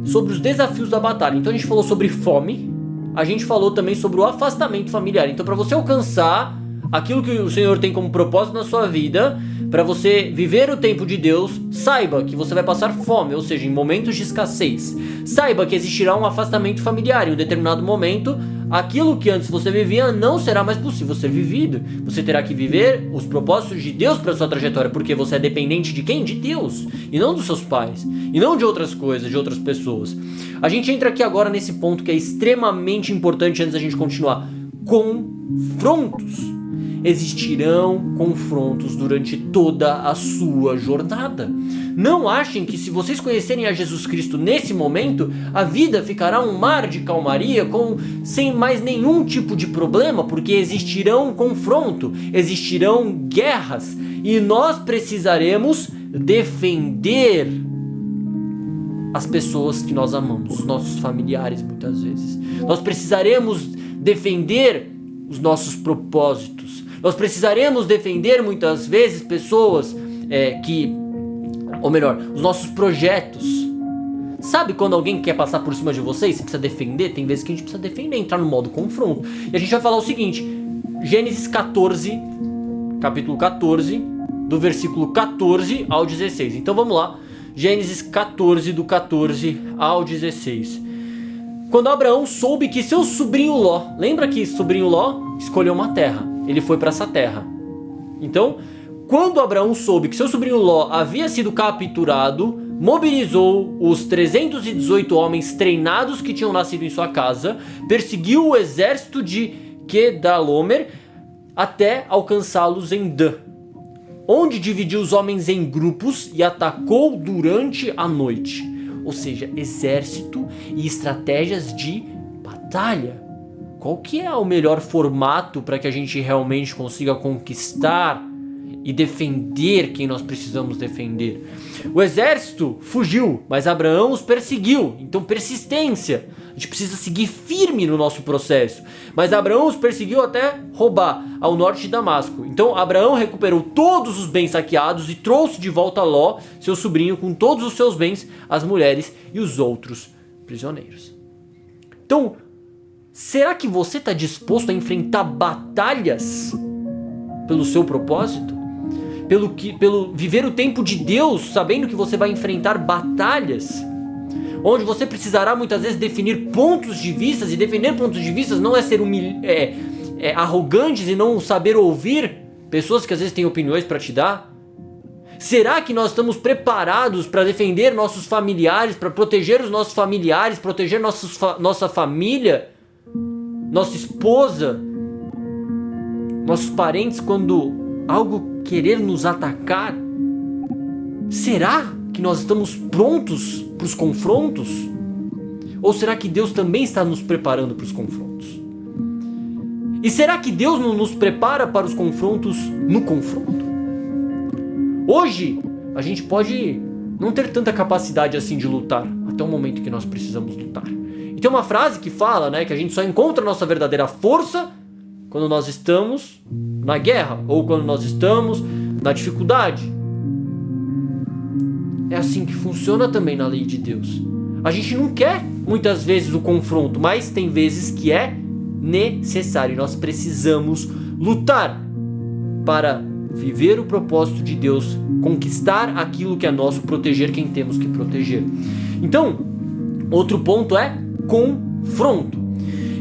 sobre os desafios da batalha. Então a gente falou sobre fome, a gente falou também sobre o afastamento familiar. Então para você alcançar aquilo que o Senhor tem como propósito na sua vida, para você viver o tempo de Deus, saiba que você vai passar fome, ou seja, em momentos de escassez. Saiba que existirá um afastamento familiar. Em um determinado momento, aquilo que antes você vivia não será mais possível ser vivido. Você terá que viver os propósitos de Deus para sua trajetória, porque você é dependente de quem? De Deus, e não dos seus pais, e não de outras coisas, de outras pessoas. A gente entra aqui agora nesse ponto que é extremamente importante antes da gente continuar. Confrontos. existirão confrontos durante toda a sua jornada. Não achem que se vocês conhecerem a Jesus Cristo nesse momento, a vida ficará um mar de calmaria sem mais nenhum tipo de problema, porque existirão confronto, existirão guerras e nós precisaremos defender as pessoas que nós amamos, os nossos familiares muitas vezes. Nós precisaremos defender os nossos propósitos. Nós precisaremos defender muitas vezes pessoas os nossos projetos. Sabe quando alguém quer passar por cima de você e você precisa defender? Tem vezes que a gente precisa defender, entrar no modo confronto. E a gente vai falar o seguinte, Gênesis 14, capítulo 14, do versículo 14 ao 16. Então vamos lá, Gênesis 14, do 14 ao 16. Quando Abraão soube que seu sobrinho Ló, lembra que sobrinho Ló escolheu uma terra, ele foi para essa terra. Então, quando Abraão soube que seu sobrinho Ló havia sido capturado, mobilizou os 318 homens treinados que tinham nascido em sua casa, perseguiu o exército de Quedorlaomer até alcançá-los em Dan, onde dividiu os homens em grupos e atacou durante a noite. Ou seja, exército e estratégias de batalha. Qual que é o melhor formato para que a gente realmente consiga conquistar e defender quem nós precisamos defender? O exército fugiu, mas Abraão os perseguiu. Então persistência. A gente precisa seguir firme no nosso processo. Mas Abraão os perseguiu até roubar ao norte de Damasco. Então Abraão recuperou todos os bens saqueados e trouxe de volta Ló, seu sobrinho, com todos os seus bens, as mulheres e os outros prisioneiros. Então, será que você está disposto a enfrentar batalhas pelo seu propósito? Pelo viver o tempo de Deus, sabendo que você vai enfrentar batalhas, onde você precisará muitas vezes definir pontos de vista, e defender pontos de vista não é ser arrogantes e não saber ouvir pessoas que às vezes têm opiniões para te dar. Será que nós estamos preparados para defender nossos familiares, para proteger os nossos familiares, proteger nossa família, nossa esposa, nossos parentes quando algo querer nos atacar? Será que nós estamos prontos para os confrontos? Ou será que Deus também está nos preparando para os confrontos? E será que Deus não nos prepara para os confrontos no confronto? Hoje, a gente pode não ter tanta capacidade assim de lutar, até o momento que nós precisamos lutar. E tem uma frase que fala, que a gente só encontra a nossa verdadeira força quando nós estamos na guerra, ou quando nós estamos na dificuldade. É assim que funciona também na lei de Deus. A gente não quer muitas vezes o confronto, mas tem vezes que é necessário. E nós precisamos lutar para viver o propósito de Deus, conquistar aquilo que é nosso, proteger quem temos que proteger. Então, outro ponto é confronto.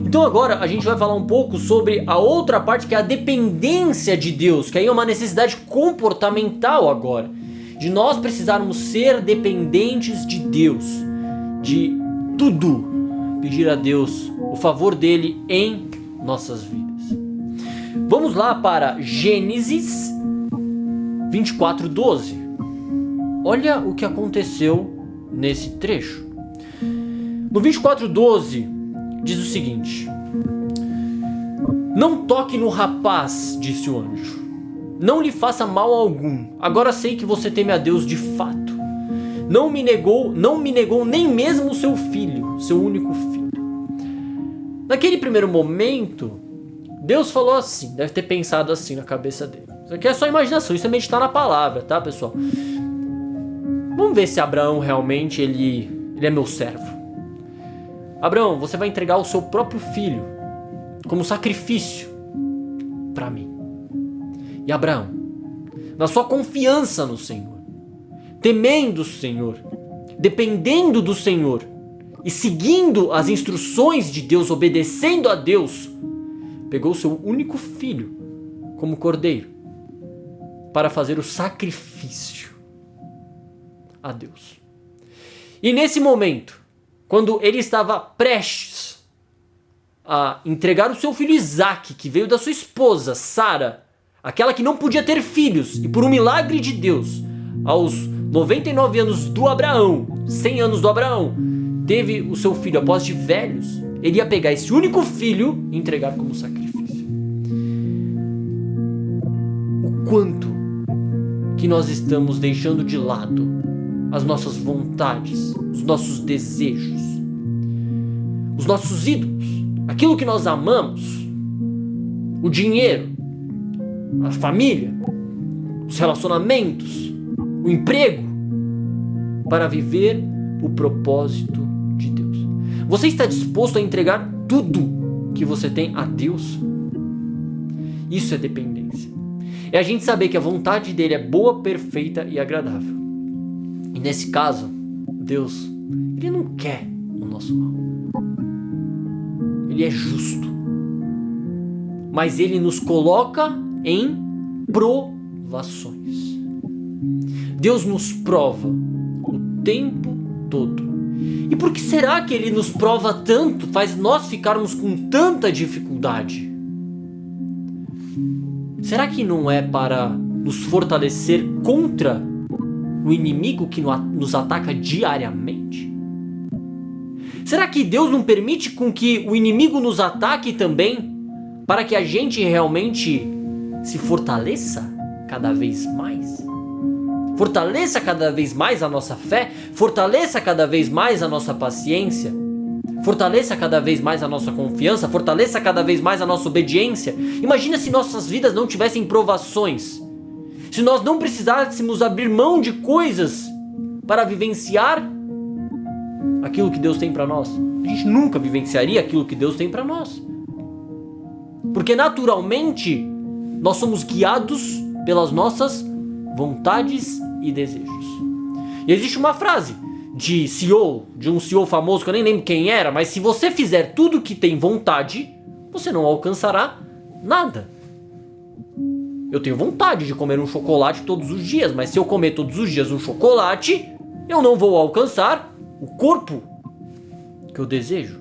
Então agora a gente vai falar um pouco sobre a outra parte, que é a dependência de Deus, que aí é uma necessidade comportamental agora, de nós precisarmos ser dependentes de Deus, de tudo, pedir a Deus o favor dele em nossas vidas. Vamos lá para Gênesis 24:12. Olha o que aconteceu nesse trecho. No 24:12 diz o seguinte: não toque no rapaz, disse o anjo. Não lhe faça mal algum. Agora sei que você teme a Deus de fato. Não me negou nem mesmo o seu filho, seu único filho. Naquele primeiro momento, Deus falou assim, deve ter pensado assim na cabeça dele. Isso aqui é só imaginação, isso também está na palavra, tá, pessoal? Vamos ver se Abraão realmente ele é meu servo. Abraão, você vai entregar o seu próprio filho como sacrifício para mim. E Abraão, na sua confiança no Senhor, temendo o Senhor, dependendo do Senhor e seguindo as instruções de Deus, obedecendo a Deus, pegou o seu único filho como cordeiro para fazer o sacrifício a Deus. E nesse momento, quando ele estava prestes a entregar o seu filho Isaque, que veio da sua esposa Sara, aquela que não podia ter filhos, e por um milagre de Deus, aos 99 anos do Abraão, 100 anos do Abraão, teve o seu filho após de velhos, ele ia pegar esse único filho e entregar como sacrifício. O quanto que nós estamos deixando de lado as nossas vontades, os nossos desejos, os nossos ídolos, aquilo que nós amamos, o dinheiro, a família, os relacionamentos, o emprego, para viver o propósito de Deus. Você está disposto a entregar tudo que você tem a Deus? Isso é dependência. É a gente saber que a vontade dele é boa, perfeita e agradável. E nesse caso, Deus, ele não quer o nosso mal. Ele é justo. Mas ele nos coloca em provações. Deus nos prova o tempo todo. E por que será que ele nos prova tanto, faz nós ficarmos com tanta dificuldade? Será que não é para nos fortalecer contra o inimigo que nos ataca diariamente? Será que Deus não permite com que o inimigo nos ataque também para que a gente realmente se fortaleça cada vez mais? Fortaleça cada vez mais a nossa fé, fortaleça cada vez mais a nossa paciência, fortaleça cada vez mais a nossa confiança, fortaleça cada vez mais a nossa obediência. Imagina se nossas vidas não tivessem provações, se nós não precisássemos abrir mão de coisas para vivenciar aquilo que Deus tem para nós. A gente nunca vivenciaria aquilo que Deus tem para nós, porque naturalmente nós somos guiados pelas nossas vontades e desejos. E existe uma frase de CEO, de um CEO famoso que eu nem lembro quem era, mas se você fizer tudo que tem vontade, você não alcançará nada. Eu tenho vontade de comer um chocolate todos os dias, mas se eu comer todos os dias um chocolate, eu não vou alcançar o corpo que eu desejo.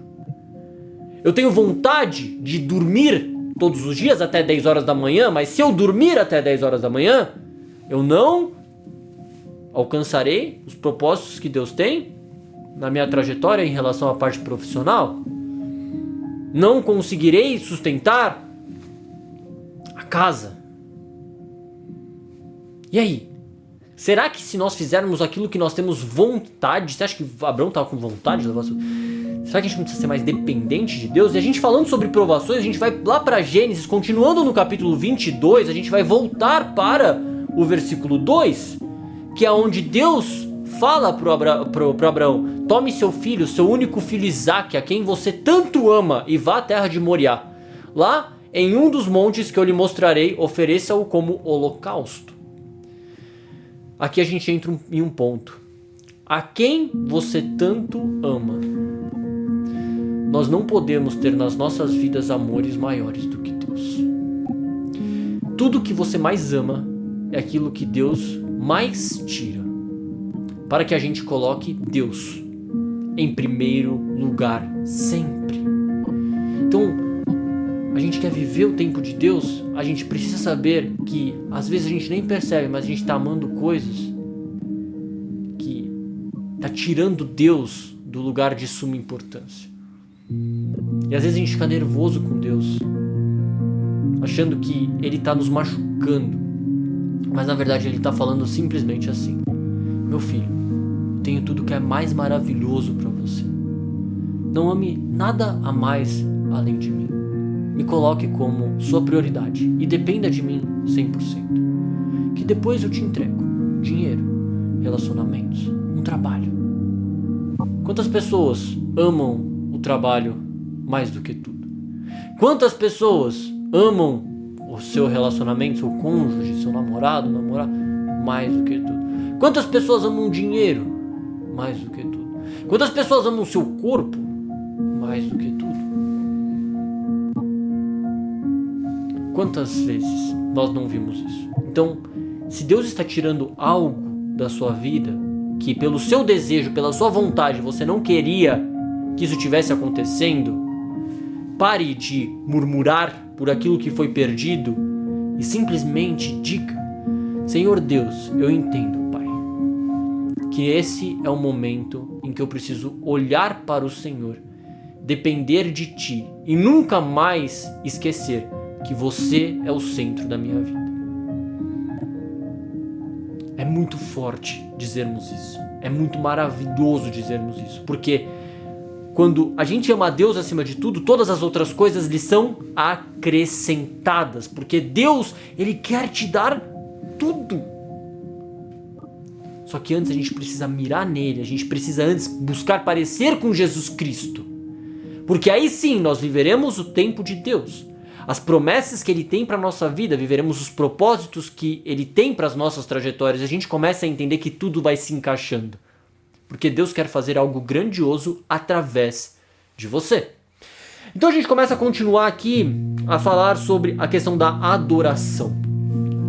Eu tenho vontade de dormir todos os dias até 10 horas da manhã, mas se eu dormir até 10 horas da manhã, eu não alcançarei os propósitos que Deus tem na minha trajetória em relação à parte profissional. Não conseguirei sustentar a casa. E aí? Será que se nós fizermos aquilo que nós temos vontade, você acha que Abraão estava com vontade de levar sua... Será que a gente não precisa ser mais dependente de Deus? E a gente falando sobre provações, a gente vai lá para Gênesis, continuando no capítulo 22, a gente vai voltar para o versículo 2, que é onde Deus fala para Abraão: tome seu filho, seu único filho Isaque, a quem você tanto ama, e vá à terra de Moriá. Lá, em um dos montes que eu lhe mostrarei, ofereça-o como holocausto. Aqui a gente entra em um ponto. A quem você tanto ama. Nós não podemos ter nas nossas vidas amores maiores do que Deus. Tudo que você mais ama é aquilo que Deus mais tira, para que a gente coloque Deus em primeiro lugar sempre. Então, a gente quer viver o tempo de Deus, a gente precisa saber que às vezes a gente nem percebe, mas a gente está amando coisas que está tirando Deus do lugar de suma importância. E às vezes a gente fica nervoso com Deus, achando que Ele está nos machucando, mas na verdade Ele está falando simplesmente assim: meu filho, tenho tudo que é mais maravilhoso para você. Não ame nada a mais além de mim. Me coloque como sua prioridade e dependa de mim 100%. Que depois eu te entrego dinheiro, relacionamentos, um trabalho. Quantas pessoas amam o trabalho mais do que tudo? Quantas pessoas amam o seu relacionamento, seu cônjuge, seu namorado, mais do que tudo? Quantas pessoas amam dinheiro mais do que tudo? Quantas pessoas amam o seu corpo mais do que tudo? Quantas vezes nós não vimos isso? Então, se Deus está tirando algo da sua vida, que pelo seu desejo, pela sua vontade, você não queria que isso estivesse acontecendo, pare de murmurar por aquilo que foi perdido e simplesmente diga: Senhor Deus, eu entendo, Pai, que esse é o momento em que eu preciso olhar para o Senhor, depender de Ti e nunca mais esquecer que Você é o centro da minha vida. É muito forte dizermos isso, é muito maravilhoso dizermos isso, porque quando a gente ama a Deus acima de tudo, todas as outras coisas lhe são acrescentadas, porque Deus, Ele quer te dar tudo. Só que antes a gente precisa mirar nele, a gente precisa antes buscar parecer com Jesus Cristo, porque aí sim nós viveremos o tempo de Deus, as promessas que Ele tem para a nossa vida, viveremos os propósitos que Ele tem para as nossas trajetórias, a gente começa a entender que tudo vai se encaixando. Porque Deus quer fazer algo grandioso através de você. Então a gente começa a continuar aqui a falar sobre a questão da adoração.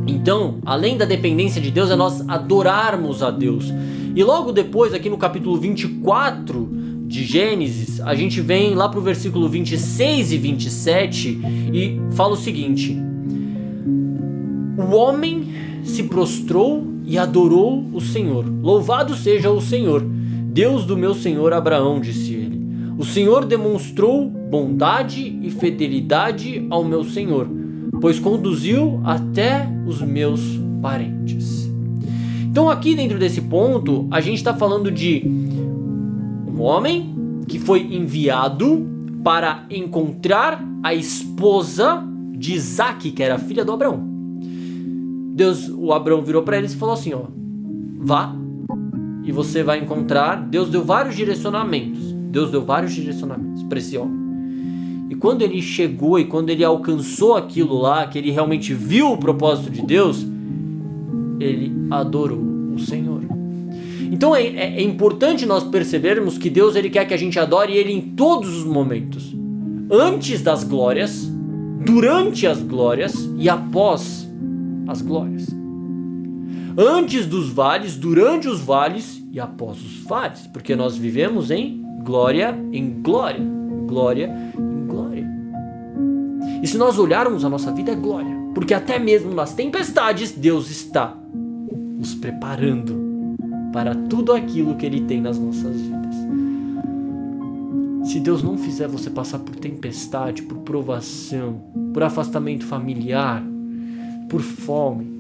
Então, além da dependência de Deus, é nós adorarmos a Deus. E logo depois, aqui no capítulo 24 de Gênesis, a gente vem lá para o versículo 26 e 27 e fala o seguinte: o homem se prostrou e adorou o Senhor. Louvado seja o Senhor, Deus do meu senhor Abraão, disse ele. O Senhor demonstrou bondade e fidelidade ao meu senhor, pois conduziu até os meus parentes. Então aqui dentro desse ponto, a gente está falando de um homem que foi enviado para encontrar a esposa de Isaac, que era a filha do Abraão. O Abraão virou para eles e falou assim, vá e você vai encontrar. Deus deu vários direcionamentos para esse homem. E quando ele chegou e quando ele alcançou aquilo lá, que ele realmente viu o propósito de Deus, ele adorou o Senhor. Então é importante nós percebermos que Deus, ele quer que a gente adore Ele em todos os momentos, antes das glórias, durante as glórias e após as glórias. Antes dos vales, durante os vales e após os vales, porque nós vivemos em glória em glória, glória em glória. E se nós olharmos a nossa vida, é glória, porque até mesmo nas tempestades Deus está nos preparando para tudo aquilo que Ele tem nas nossas vidas. Se Deus não fizer você passar por tempestade, por provação, por afastamento familiar, por fome,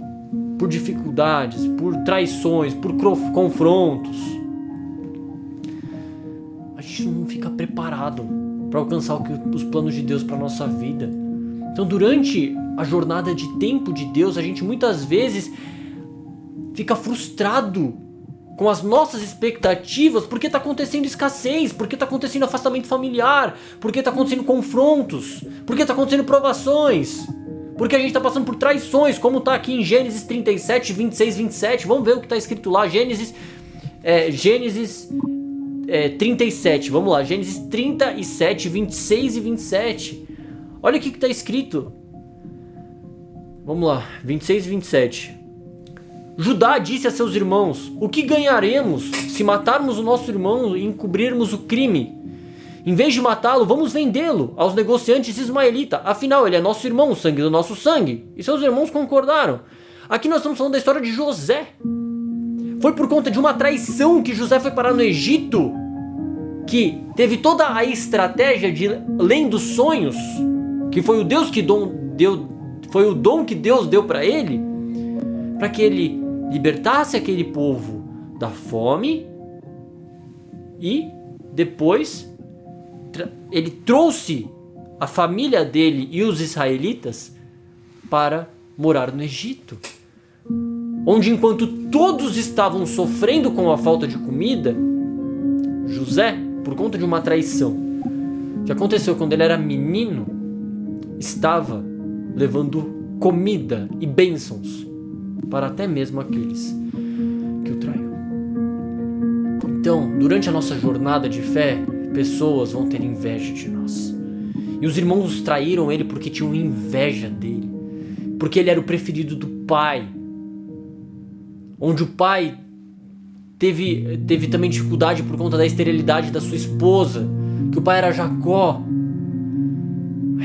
por dificuldades, por traições, por confrontos, a gente não fica preparado para alcançar os planos de Deus para a nossa vida. Então, durante a jornada de tempo de Deus, a gente muitas vezes fica frustrado com as nossas expectativas, porque está acontecendo escassez, porque está acontecendo afastamento familiar, porque está acontecendo confrontos, porque está acontecendo provações, porque a gente está passando por traições, como está aqui em Gênesis 37, 26, 27. Vamos ver o que está escrito lá. Gênesis 37. Vamos lá. Gênesis 37, 26 e 27. Olha o que está escrito. Vamos lá. 26 e 27. Judá disse a seus irmãos: o que ganharemos se matarmos o nosso irmão e encobrirmos o crime? Em vez de matá-lo, vamos vendê-lo aos negociantes ismaelitas. Afinal, ele é nosso irmão, o sangue do nosso sangue. E seus irmãos concordaram. Aqui nós estamos falando da história de José. Foi por conta de uma traição que José foi parar no Egito, que teve toda a estratégia de além dos sonhos, que foi o dom que Deus deu para ele, para que ele libertasse aquele povo da fome e depois ele trouxe a família dele e os israelitas para morar no Egito, onde enquanto todos estavam sofrendo com a falta de comida, José, por conta de uma traição que aconteceu quando ele era menino, estava levando comida e bênçãos para até mesmo aqueles que o traíram. Então, durante a nossa jornada de fé, pessoas vão ter inveja de nós. E os irmãos traíram ele porque tinham inveja dele, porque ele era o preferido do pai, onde o pai teve também dificuldade por conta da esterilidade da sua esposa, que o pai era Jacó.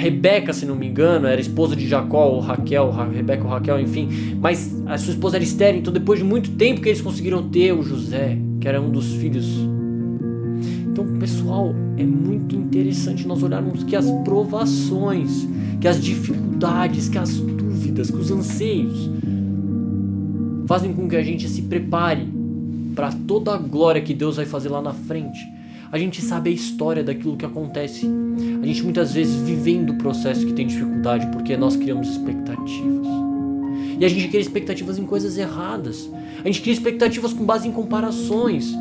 Rebeca, se não me engano, era esposa de Jacó ou Raquel, Rebeca ou Raquel, enfim, mas a sua esposa era estéril, então depois de muito tempo que eles conseguiram ter o José, que era um dos filhos. Então, pessoal, é muito interessante nós olharmos que as provações, que as dificuldades, que as dúvidas, que os anseios fazem com que a gente se prepare para toda a glória que Deus vai fazer lá na frente. A gente sabe a história daquilo que acontece. A gente muitas vezes vivendo o processo que tem dificuldade porque nós criamos expectativas. E a gente cria expectativas em coisas erradas. A gente cria expectativas com base em comparações,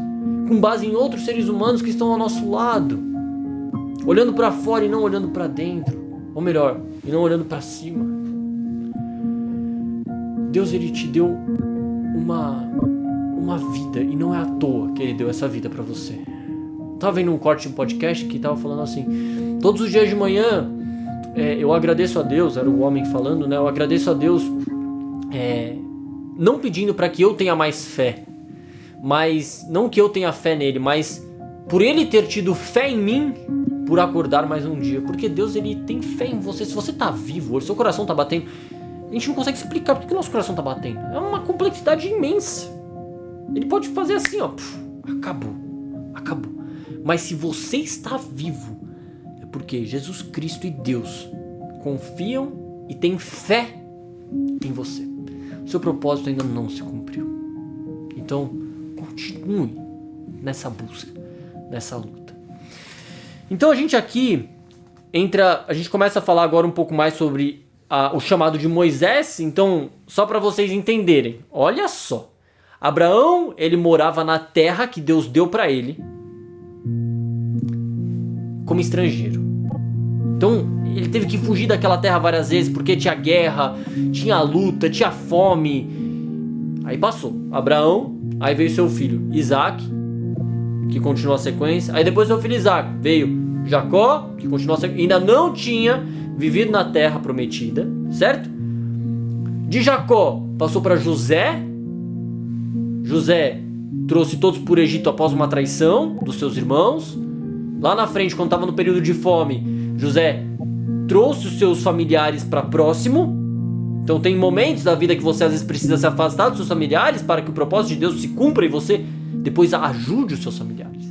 com base em outros seres humanos que estão ao nosso lado, olhando para fora e não olhando para dentro, ou melhor, e não olhando para cima. Deus, ele te deu uma vida, e não é à toa que ele deu essa vida para você. Tava vendo um corte de um podcast que tava falando assim: todos os dias de manhã eu agradeço a Deus, era o homem falando, né? Eu agradeço a Deus, não pedindo para que eu tenha mais fé, mas não que eu tenha fé nele, mas por ele ter tido fé em mim, por acordar mais um dia. Porque Deus, ele tem fé em você. Se você tá vivo hoje, seu coração tá batendo, a gente não consegue explicar por que o nosso coração tá batendo. É uma complexidade imensa. Ele pode fazer assim, ó, acabou. Mas se você está vivo, é porque Jesus Cristo e Deus confiam e têm fé em você. O seu propósito ainda não se cumpriu. Então, continue nessa busca, nessa luta. Então a gente aqui a gente começa a falar agora um pouco mais sobre o chamado de Moisés. Então, só para vocês entenderem, olha só. Abraão, ele morava na terra que Deus deu para ele como estrangeiro. Então, ele teve que fugir daquela terra várias vezes porque tinha guerra, tinha luta, tinha fome. Aí passou Abraão, aí veio seu filho Isaac, que continuou a sequência. Aí depois seu filho Isaac veio Jacó, que continuou a sequência. Ainda não tinha vivido na terra prometida, certo? De Jacó passou para José. José trouxe todos por Egito após uma traição dos seus irmãos. Lá na frente, quando estava no período de fome, José trouxe os seus familiares para próximo. Então tem momentos da vida que você às vezes precisa se afastar dos seus familiares para que o propósito de Deus se cumpra e você depois ajude os seus familiares.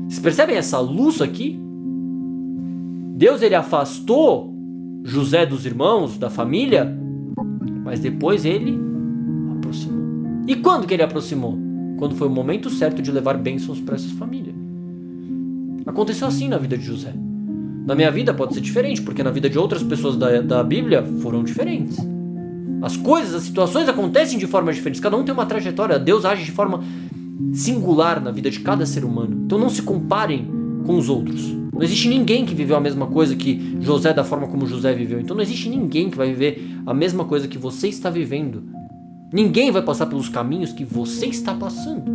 Vocês percebem essa luz aqui? Deus, ele afastou José dos irmãos, da família, mas depois ele aproximou. E quando que ele aproximou? Quando foi o momento certo de levar bênçãos para essas famílias. Aconteceu assim na vida de José. Na minha vida pode ser diferente, porque na vida de outras pessoas da Bíblia foram diferentes. As coisas, as situações acontecem de forma diferente. Cada um tem uma trajetória. Deus age de forma singular na vida de cada ser humano. Então não se comparem com os outros. Não existe ninguém que viveu a mesma coisa que José, da forma como José viveu. Então não existe ninguém que vai viver a mesma coisa que você está vivendo. Ninguém vai passar pelos caminhos que você está passando.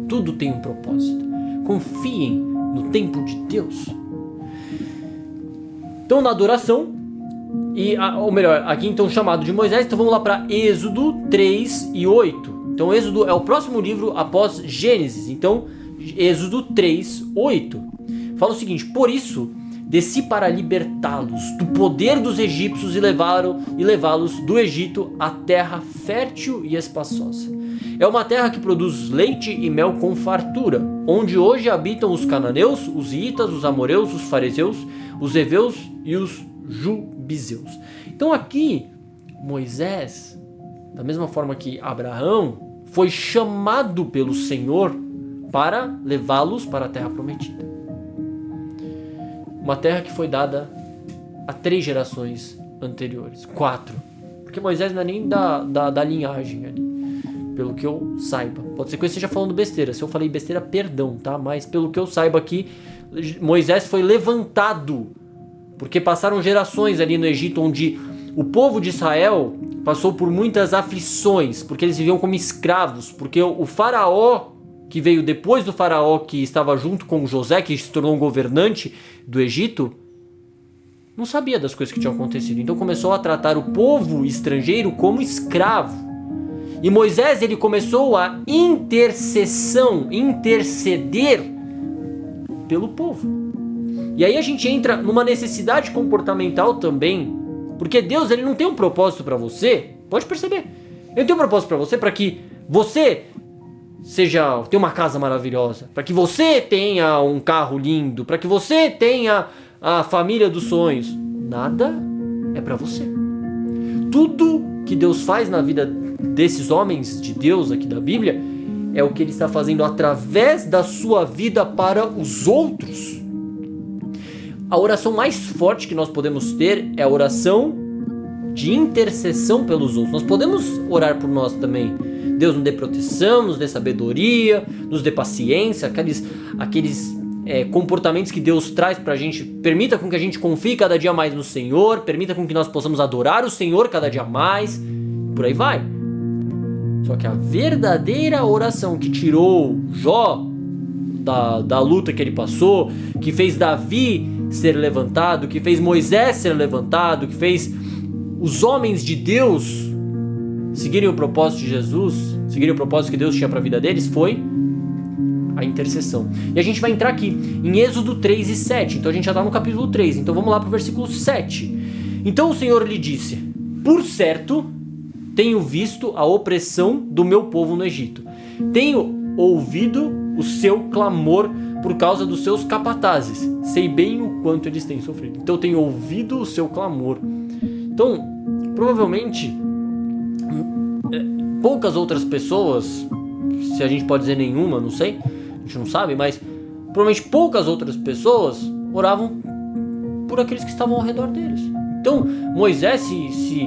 Tudo tem um propósito. Confiem no tempo de Deus. Então, na adoração, ou melhor, aqui então chamado de Moisés, então vamos lá para Êxodo 3 e 8. Então, Êxodo é o próximo livro após Gênesis. Então, Êxodo 3, 8. Fala o seguinte: por isso, desci para libertá-los do poder dos egípcios e levá-los do Egito à terra fértil e espaçosa. É uma terra que produz leite e mel com fartura, onde hoje habitam os cananeus, os hiitas, os amoreus, os fariseus, os heveus e os jubizeus. Então aqui, Moisés, da mesma forma que Abraão, foi chamado pelo Senhor para levá-los para a terra prometida. Uma terra que foi dada a 3 gerações anteriores, 4, porque Moisés não é nem da linhagem ali, pelo que eu saiba. Pode ser que eu esteja falando besteira. Se eu falei besteira, perdão, tá? Mas pelo que eu saiba aqui, Moisés foi levantado porque passaram gerações ali no Egito, onde o povo de Israel passou por muitas aflições, porque eles viviam como escravos, porque o faraó que veio depois do faraó que estava junto com José, que se tornou um governante do Egito, não sabia das coisas que tinham acontecido. Então começou a tratar o povo estrangeiro como escravo. E Moisés, ele começou a interceder pelo povo. E aí a gente entra numa necessidade comportamental também, porque Deus, ele não tem um propósito para você, pode perceber. Ele tem um propósito para você para que você tenha uma casa maravilhosa, para que você tenha um carro lindo, para que você tenha a família dos sonhos. Nada é para você. Tudo que Deus faz na vida desses homens de Deus aqui da Bíblia é o que Ele está fazendo através da sua vida para os outros. A oração mais forte que nós podemos ter é a oração de intercessão pelos outros. Nós podemos orar por nós também. Deus nos dê proteção, nos dê sabedoria, nos dê paciência, aqueles comportamentos que Deus traz pra gente. Permita com que a gente confie cada dia mais no Senhor, permita com que nós possamos adorar o Senhor cada dia mais, por aí vai. Só que a verdadeira oração que tirou Jó da luta que ele passou, que fez Davi ser levantado, que fez Moisés ser levantado, que fez os homens de Deus seguirem o propósito de Jesus, seguirem o propósito que Deus tinha para a vida deles, foi a intercessão. E a gente vai entrar aqui em Êxodo 3 e 7, então a gente já está no capítulo 3, então vamos lá para o versículo 7. Então o Senhor lhe disse: por certo, tenho visto a opressão do meu povo no Egito, tenho ouvido o seu clamor por causa dos seus capatazes, sei bem o quanto eles têm sofrido. Então eu tenho ouvido o seu clamor. Então, provavelmente, poucas outras pessoas, se a gente pode dizer nenhuma, não sei, a gente não sabe, mas provavelmente poucas outras pessoas oravam por aqueles que estavam ao redor deles. Então, Moisés, se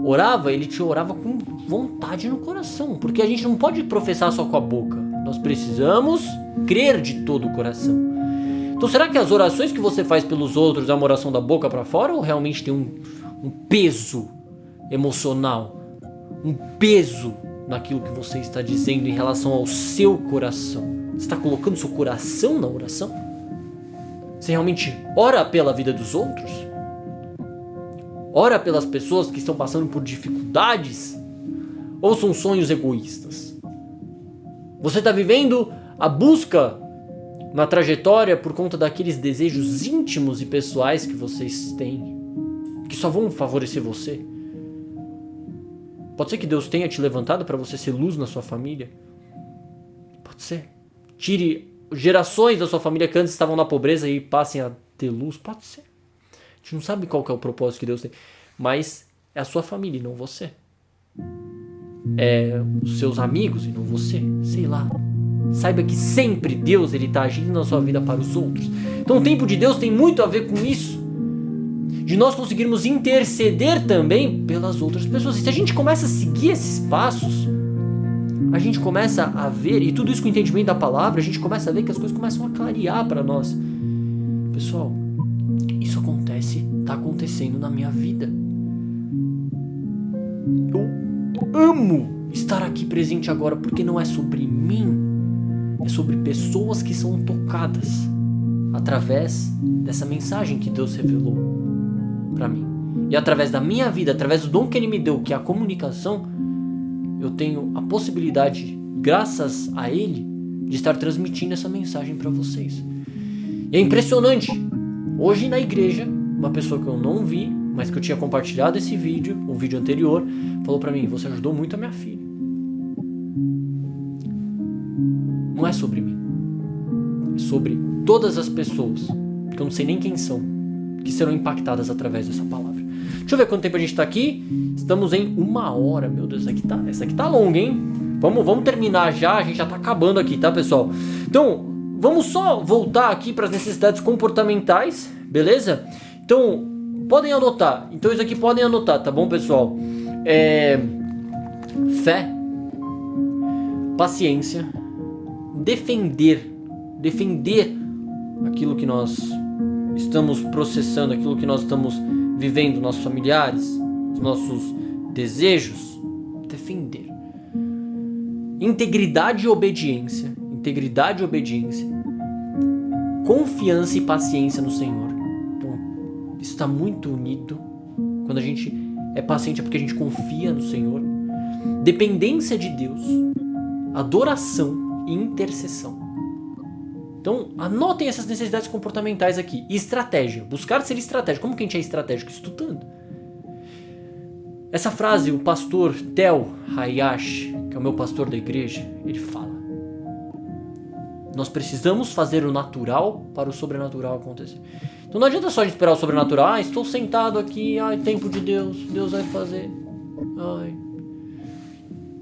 orava, ele te orava com vontade no coração, porque a gente não pode professar só com a boca, nós precisamos crer de todo o coração. Então, será que as orações que você faz pelos outros é uma oração da boca para fora, ou realmente tem um peso emocional, um peso naquilo que você está dizendo em relação ao seu coração? Você está colocando seu coração na oração? Você realmente ora pela vida dos outros? Ora pelas pessoas que estão passando por dificuldades? Ou são sonhos egoístas? Você está vivendo a busca na trajetória por conta daqueles desejos íntimos e pessoais que vocês têm, que só vão favorecer você? Pode ser que Deus tenha te levantado para você ser luz na sua família. Pode ser. Tire gerações da sua família que antes estavam na pobreza e passem a ter luz. Pode ser. A gente não sabe qual que é o propósito que Deus tem. Mas é a sua família e não você. É os seus amigos e não você. Sei lá. Saiba que sempre Deus está agindo na sua vida para os outros. Então o tempo de Deus tem muito a ver com isso. De nós conseguirmos interceder também pelas outras pessoas. E se a gente começa a seguir esses passos, a gente começa a ver, e tudo isso com o entendimento da palavra, a gente começa a ver que as coisas começam a clarear para nós. Pessoal, isso está acontecendo na minha vida. Eu amo estar aqui presente agora, porque não é sobre mim, é sobre pessoas que são tocadas através dessa mensagem que Deus revelou para mim. E através da minha vida, através do dom que Ele me deu, que é a comunicação, eu tenho a possibilidade, graças a Ele, de estar transmitindo essa mensagem para vocês. E é impressionante. Hoje na igreja, uma pessoa que eu não vi, mas que eu tinha compartilhado esse vídeo, o vídeo anterior, falou para mim: você ajudou muito a minha filha. Não é sobre mim. É sobre todas as pessoas, que eu não sei nem quem são, que serão impactadas através dessa palavra. Deixa eu ver quanto tempo a gente tá aqui. Estamos em 1 hora. Meu Deus, essa aqui tá longa, hein? Vamos terminar já. A gente já tá acabando aqui, tá, pessoal? Então, vamos só voltar aqui para as necessidades comportamentais, beleza? Então, podem anotar. Então, isso aqui podem anotar, tá bom, pessoal? Fé, paciência, defender aquilo que nós estamos processando, aquilo que nós estamos vivendo, nossos familiares, os nossos desejos. Defender. Integridade e obediência. Confiança e paciência no Senhor. Então, isso está muito unido. Quando a gente é paciente é porque a gente confia no Senhor. Dependência de Deus. Adoração e intercessão. Então, anotem essas necessidades comportamentais aqui. E estratégia. Buscar ser estratégico. Como que a gente é estratégico? Estudando. Essa frase, o pastor Tel Hayashi, que é o meu pastor da igreja, ele fala: nós precisamos fazer o natural para o sobrenatural acontecer. Então não adianta só a gente esperar o sobrenatural. Estou sentado aqui, tempo de Deus, Deus vai fazer. A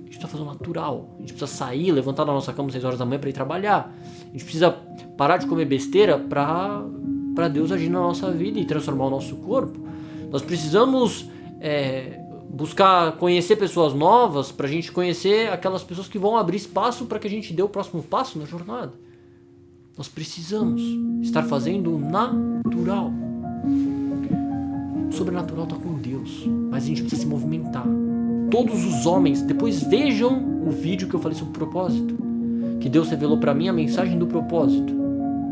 gente precisa fazer o natural. A gente precisa sair, levantar da nossa cama às 6 horas da manhã para ir trabalhar. A gente precisa parar de comer besteira para Deus agir na nossa vida e transformar o nosso corpo. Nós precisamos buscar conhecer pessoas novas para a gente conhecer aquelas pessoas que vão abrir espaço para que a gente dê o próximo passo na jornada. Nós precisamos estar fazendo o natural. O sobrenatural está com Deus, mas a gente precisa se movimentar. Todos os homens, depois vejam o vídeo que eu falei sobre o propósito, que Deus revelou para mim a mensagem do propósito.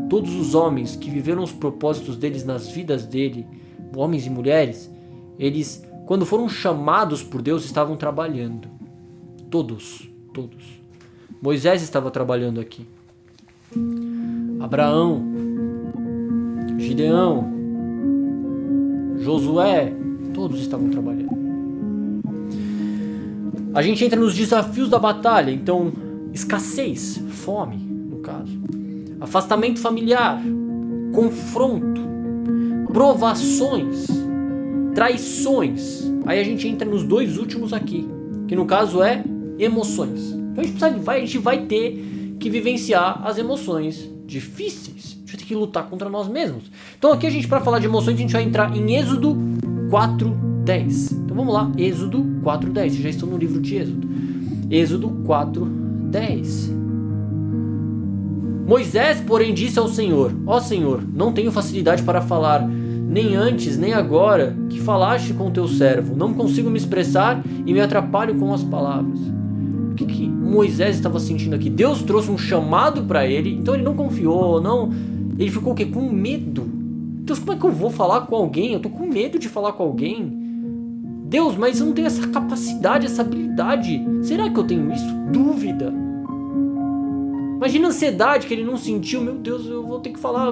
Todos os homens que viveram os propósitos deles nas vidas dele, homens e mulheres, eles, quando foram chamados por Deus, estavam trabalhando. Todos. Moisés estava trabalhando aqui. Abraão, Gideão, Josué, todos estavam trabalhando. A gente entra nos desafios da batalha, então escassez, fome, no caso, afastamento familiar, confronto, provações, traições. Aí a gente entra nos 2 últimos aqui, que no caso é emoções. Então a gente vai ter que vivenciar as emoções difíceis. A gente vai ter que lutar contra nós mesmos. Então aqui para falar de emoções, a gente vai entrar em Êxodo 4:10. Então vamos lá, Êxodo 4:10. Vocês já estão no livro de Êxodo. Êxodo 4:10. Moisés, porém, disse ao Senhor: Ó Senhor, não tenho facilidade para falar, nem antes, nem agora que falaste com o teu servo. Não consigo me expressar e me atrapalho com as palavras. O que Moisés estava sentindo aqui? Deus trouxe um chamado para ele, então ele não confiou, ele ficou o quê? Com medo. Deus, como é que eu vou falar com alguém? Eu tô com medo de falar com alguém. Deus, mas eu não tenho essa capacidade, essa habilidade. Será que eu tenho isso? Dúvida. Imagina a ansiedade que ele não sentiu. Meu Deus, eu vou ter que falar,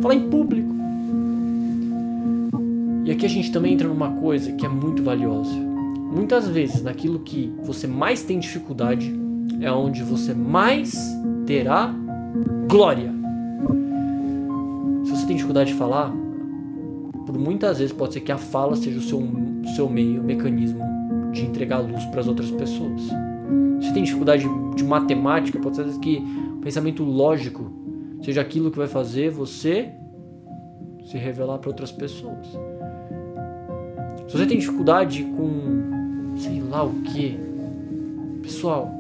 falar em público. E aqui a gente também entra numa coisa que é muito valiosa. Muitas vezes, naquilo que você mais tem dificuldade, é onde você mais terá glória. Se você tem dificuldade de falar, por muitas vezes pode ser que a fala seja o seu mecanismo de entregar luz para as outras pessoas. Se você tem dificuldade de matemática, pode ser que o pensamento lógico seja aquilo que vai fazer você se revelar para outras pessoas. Se você tem dificuldade com sei lá o que, pessoal,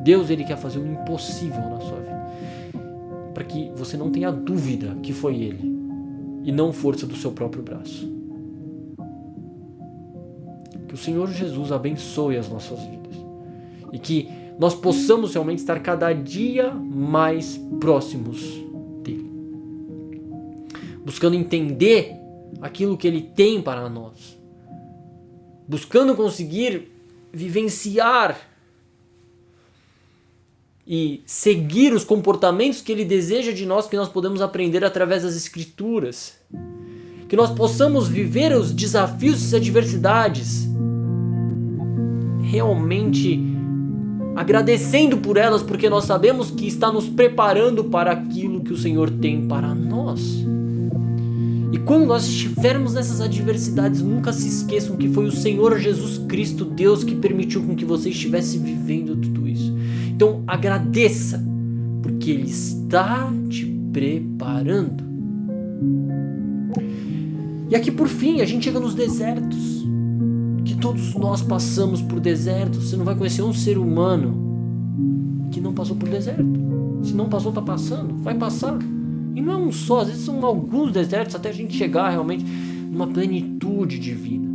Deus ele quer fazer o impossível na sua vida, para que você não tenha dúvida que foi Ele e não força do seu próprio braço. Que o Senhor Jesus abençoe as nossas vidas e que nós possamos realmente estar cada dia mais próximos dele, buscando entender aquilo que Ele tem para nós, buscando conseguir vivenciar e seguir os comportamentos que Ele deseja de nós, que nós podemos aprender através das Escrituras, que nós possamos viver os desafios e adversidades realmente agradecendo por elas, porque nós sabemos que está nos preparando para aquilo que o Senhor tem para nós. E quando nós estivermos nessas adversidades, nunca se esqueçam que foi o Senhor Jesus Cristo, Deus, que permitiu com que você estivesse vivendo tudo isso. Então agradeça, porque Ele está te preparando. E aqui por fim, a gente chega nos desertos, que todos nós passamos por desertos. Você não vai conhecer um ser humano que não passou por deserto. Se não passou, está passando, vai passar. E não é um só, às vezes são alguns desertos até a gente chegar realmente numa plenitude de vida.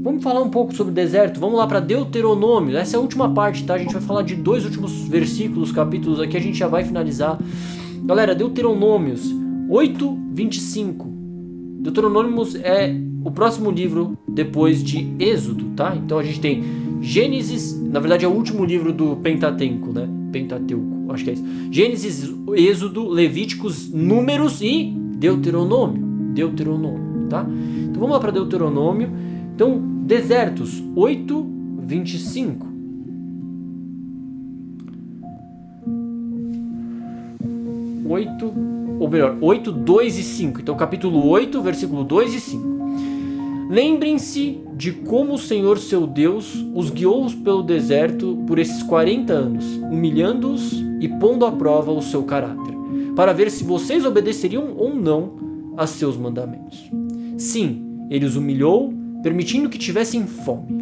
Vamos falar um pouco sobre o deserto. Vamos lá para Deuteronômio. Essa é a última parte, tá? A gente vai falar de 2 últimos versículos, capítulos aqui. A gente já vai finalizar. Galera, Deuteronômios 8:25. Deuteronômios é o próximo livro depois de Êxodo, tá? Então a gente tem Gênesis, na verdade é o último livro do Pentateuco, né? Pentateuco, acho que é isso. Gênesis, Êxodo, Levíticos, Números e Deuteronômio, tá? Então vamos lá para Deuteronômio. Então, desertos, 8, 25. Ou melhor, 8, 2 e 5. Então, capítulo 8, versículo 2 e 5. Lembrem-se de como o Senhor seu Deus os guiou pelo deserto por esses 40 anos, humilhando-os e pondo à prova o seu caráter, para ver se vocês obedeceriam ou não a seus mandamentos. Sim, ele os humilhou, permitindo que tivessem fome.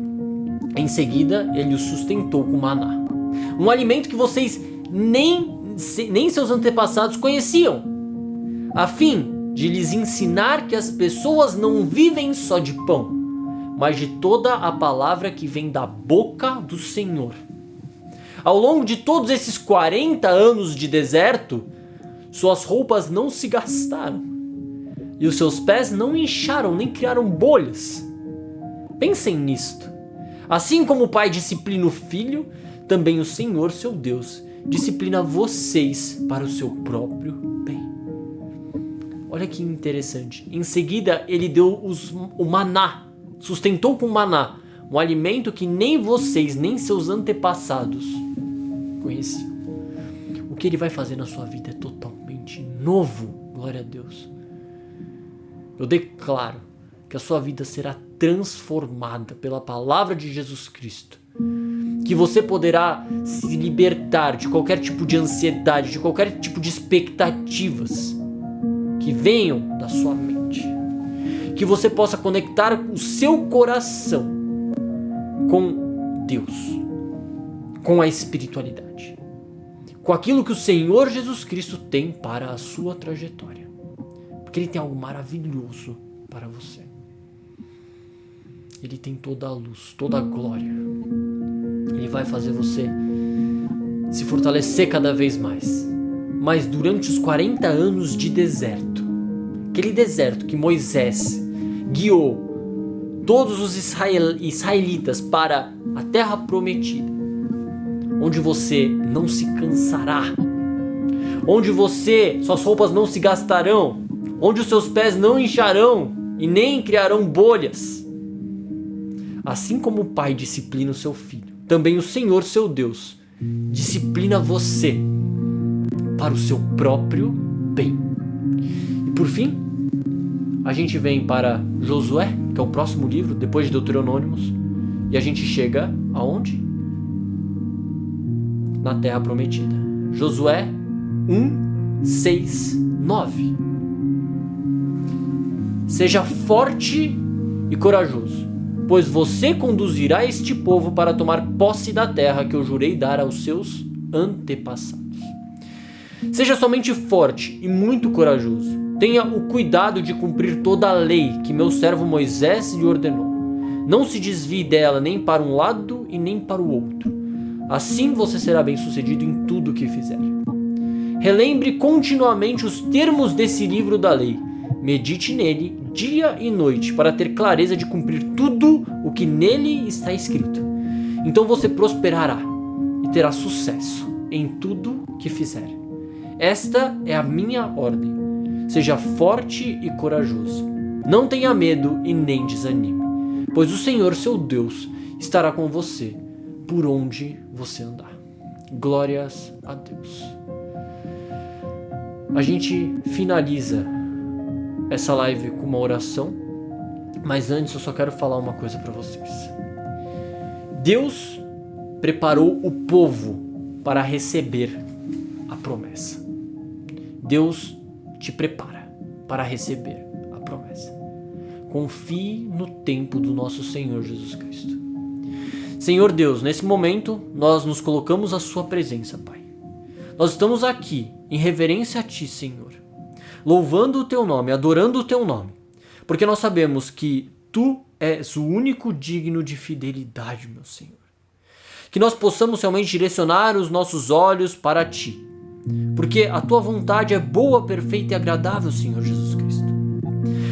Em seguida, ele os sustentou com maná, um alimento que vocês nem seus antepassados conheciam, a fim de lhes ensinar que as pessoas não vivem só de pão, mas de toda a palavra que vem da boca do Senhor. Ao longo de todos esses 40 anos de deserto, suas roupas não se gastaram, e os seus pés não incharam nem criaram bolhas. Pensem nisto. Assim como o pai disciplina o filho, também o Senhor, seu Deus, disciplina vocês para o seu próprio bem. Olha que interessante. Em seguida, ele deu o maná, sustentou com maná, um alimento que nem vocês, nem seus antepassados conheciam. O que ele vai fazer na sua vida é totalmente novo. Glória a Deus. Eu declaro que a sua vida será transformada pela palavra de Jesus Cristo. Que você poderá se libertar de qualquer tipo de ansiedade, de qualquer tipo de expectativas que venham da sua mente. Que você possa conectar o seu coração com Deus, com a espiritualidade, com aquilo que o Senhor Jesus Cristo tem para a sua trajetória. Porque Ele tem algo maravilhoso para você. Ele tem toda a luz, toda a glória. Ele vai fazer você se fortalecer cada vez mais. Mas durante os 40 anos de deserto, aquele deserto que Moisés guiou todos os israelitas para a terra prometida, onde você não se cansará, onde suas roupas não se gastarão, onde os seus pés não incharão e nem criarão bolhas. Assim como o pai disciplina o seu filho, também o Senhor, seu Deus, disciplina você para o seu próprio bem. E por fim, a gente vem para Josué, que é o próximo livro, depois de Deuteronômios, e a gente chega aonde? Na Terra Prometida. Josué 1, 6, 9. Seja forte e corajoso, pois você conduzirá este povo para tomar posse da terra que eu jurei dar aos seus antepassados. Seja somente forte e muito corajoso. Tenha o cuidado de cumprir toda a lei que meu servo Moisés lhe ordenou. Não se desvie dela nem para um lado e nem para o outro. Assim você será bem-sucedido em tudo o que fizer. Relembre continuamente os termos desse livro da lei. Medite nele dia e noite para ter clareza de cumprir tudo o que nele está escrito. Então você prosperará e terá sucesso em tudo que fizer. Esta é a minha ordem. Seja forte e corajoso. Não tenha medo e nem desanime, pois o Senhor, seu Deus, estará com você por onde você andar. Glórias a Deus. A gente finaliza essa live com uma oração, mas antes eu só quero falar uma coisa para vocês. Deus preparou o povo para receber a promessa. Deus te prepara para receber a promessa. Confie no tempo do nosso Senhor Jesus Cristo. Senhor Deus, nesse momento nós nos colocamos à sua presença, Pai. Nós estamos aqui em reverência a Ti, Senhor, louvando o Teu nome, adorando o Teu nome, porque nós sabemos que Tu és o único digno de fidelidade, meu Senhor. Que nós possamos realmente direcionar os nossos olhos para Ti, porque a Tua vontade é boa, perfeita e agradável, Senhor Jesus Cristo.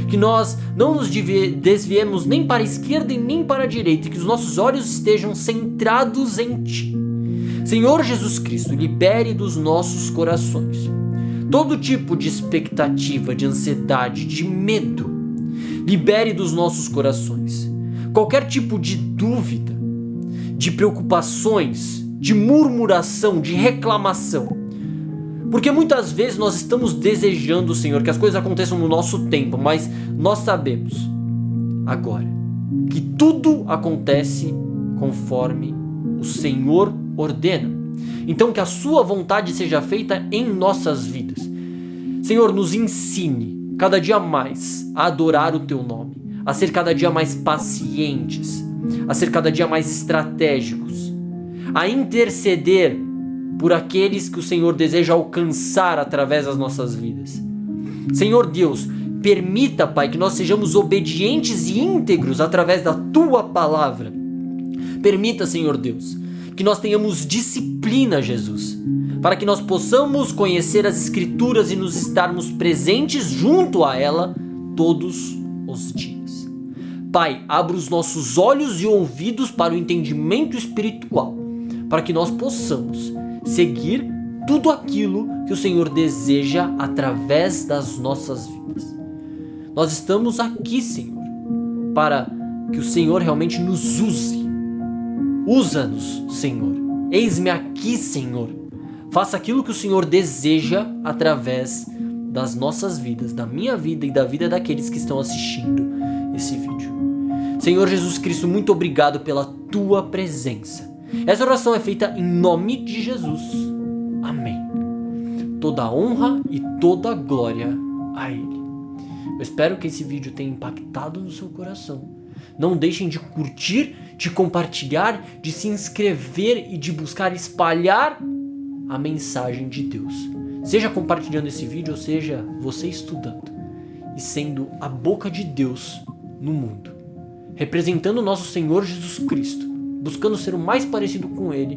Que nós não nos desviemos nem para a esquerda e nem para a direita, que os nossos olhos estejam centrados em Ti. Senhor Jesus Cristo, libere dos nossos corações todo tipo de expectativa, de ansiedade, de medo. Libere dos nossos corações qualquer tipo de dúvida, de preocupações, de murmuração, de reclamação. Porque muitas vezes nós estamos desejando, Senhor, que as coisas aconteçam no nosso tempo, mas nós sabemos agora que tudo acontece conforme o Senhor ordena. Então que a sua vontade seja feita em nossas vidas. Senhor, nos ensine cada dia mais a adorar o teu nome, a ser cada dia mais pacientes, a ser cada dia mais estratégicos, a interceder por aqueles que o Senhor deseja alcançar através das nossas vidas. Senhor Deus, permita, Pai, que nós sejamos obedientes e íntegros através da tua palavra. Permita, Senhor Deus, que nós tenhamos disciplina, Jesus, para que nós possamos conhecer as Escrituras e nos estarmos presentes junto a ela todos os dias. Pai, abra os nossos olhos e ouvidos para o entendimento espiritual, para que nós possamos seguir tudo aquilo que o Senhor deseja através das nossas vidas. Nós estamos aqui, Senhor, para que o Senhor realmente nos use. Usa-nos, Senhor. Eis-me aqui, Senhor. Faça aquilo que o Senhor deseja através das nossas vidas, da minha vida e da vida daqueles que estão assistindo esse vídeo. Senhor Jesus Cristo, muito obrigado pela tua presença. Essa oração é feita em nome de Jesus. Amém. Toda honra e toda glória a Ele. Eu espero que esse vídeo tenha impactado no seu coração. Não deixem de curtir, de compartilhar, de se inscrever e de buscar espalhar a mensagem de Deus. Seja compartilhando esse vídeo, ou seja, você estudando e sendo a boca de Deus no mundo, representando o nosso Senhor Jesus Cristo, buscando ser o mais parecido com Ele,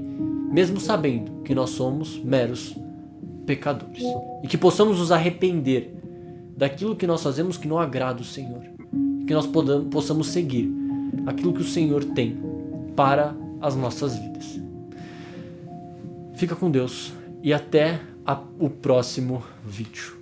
mesmo sabendo que nós somos meros pecadores. E que possamos nos arrepender daquilo que nós fazemos que não agrada o Senhor. Que nós possamos seguir aquilo que o Senhor tem para as nossas vidas. Fica com Deus e até o próximo vídeo.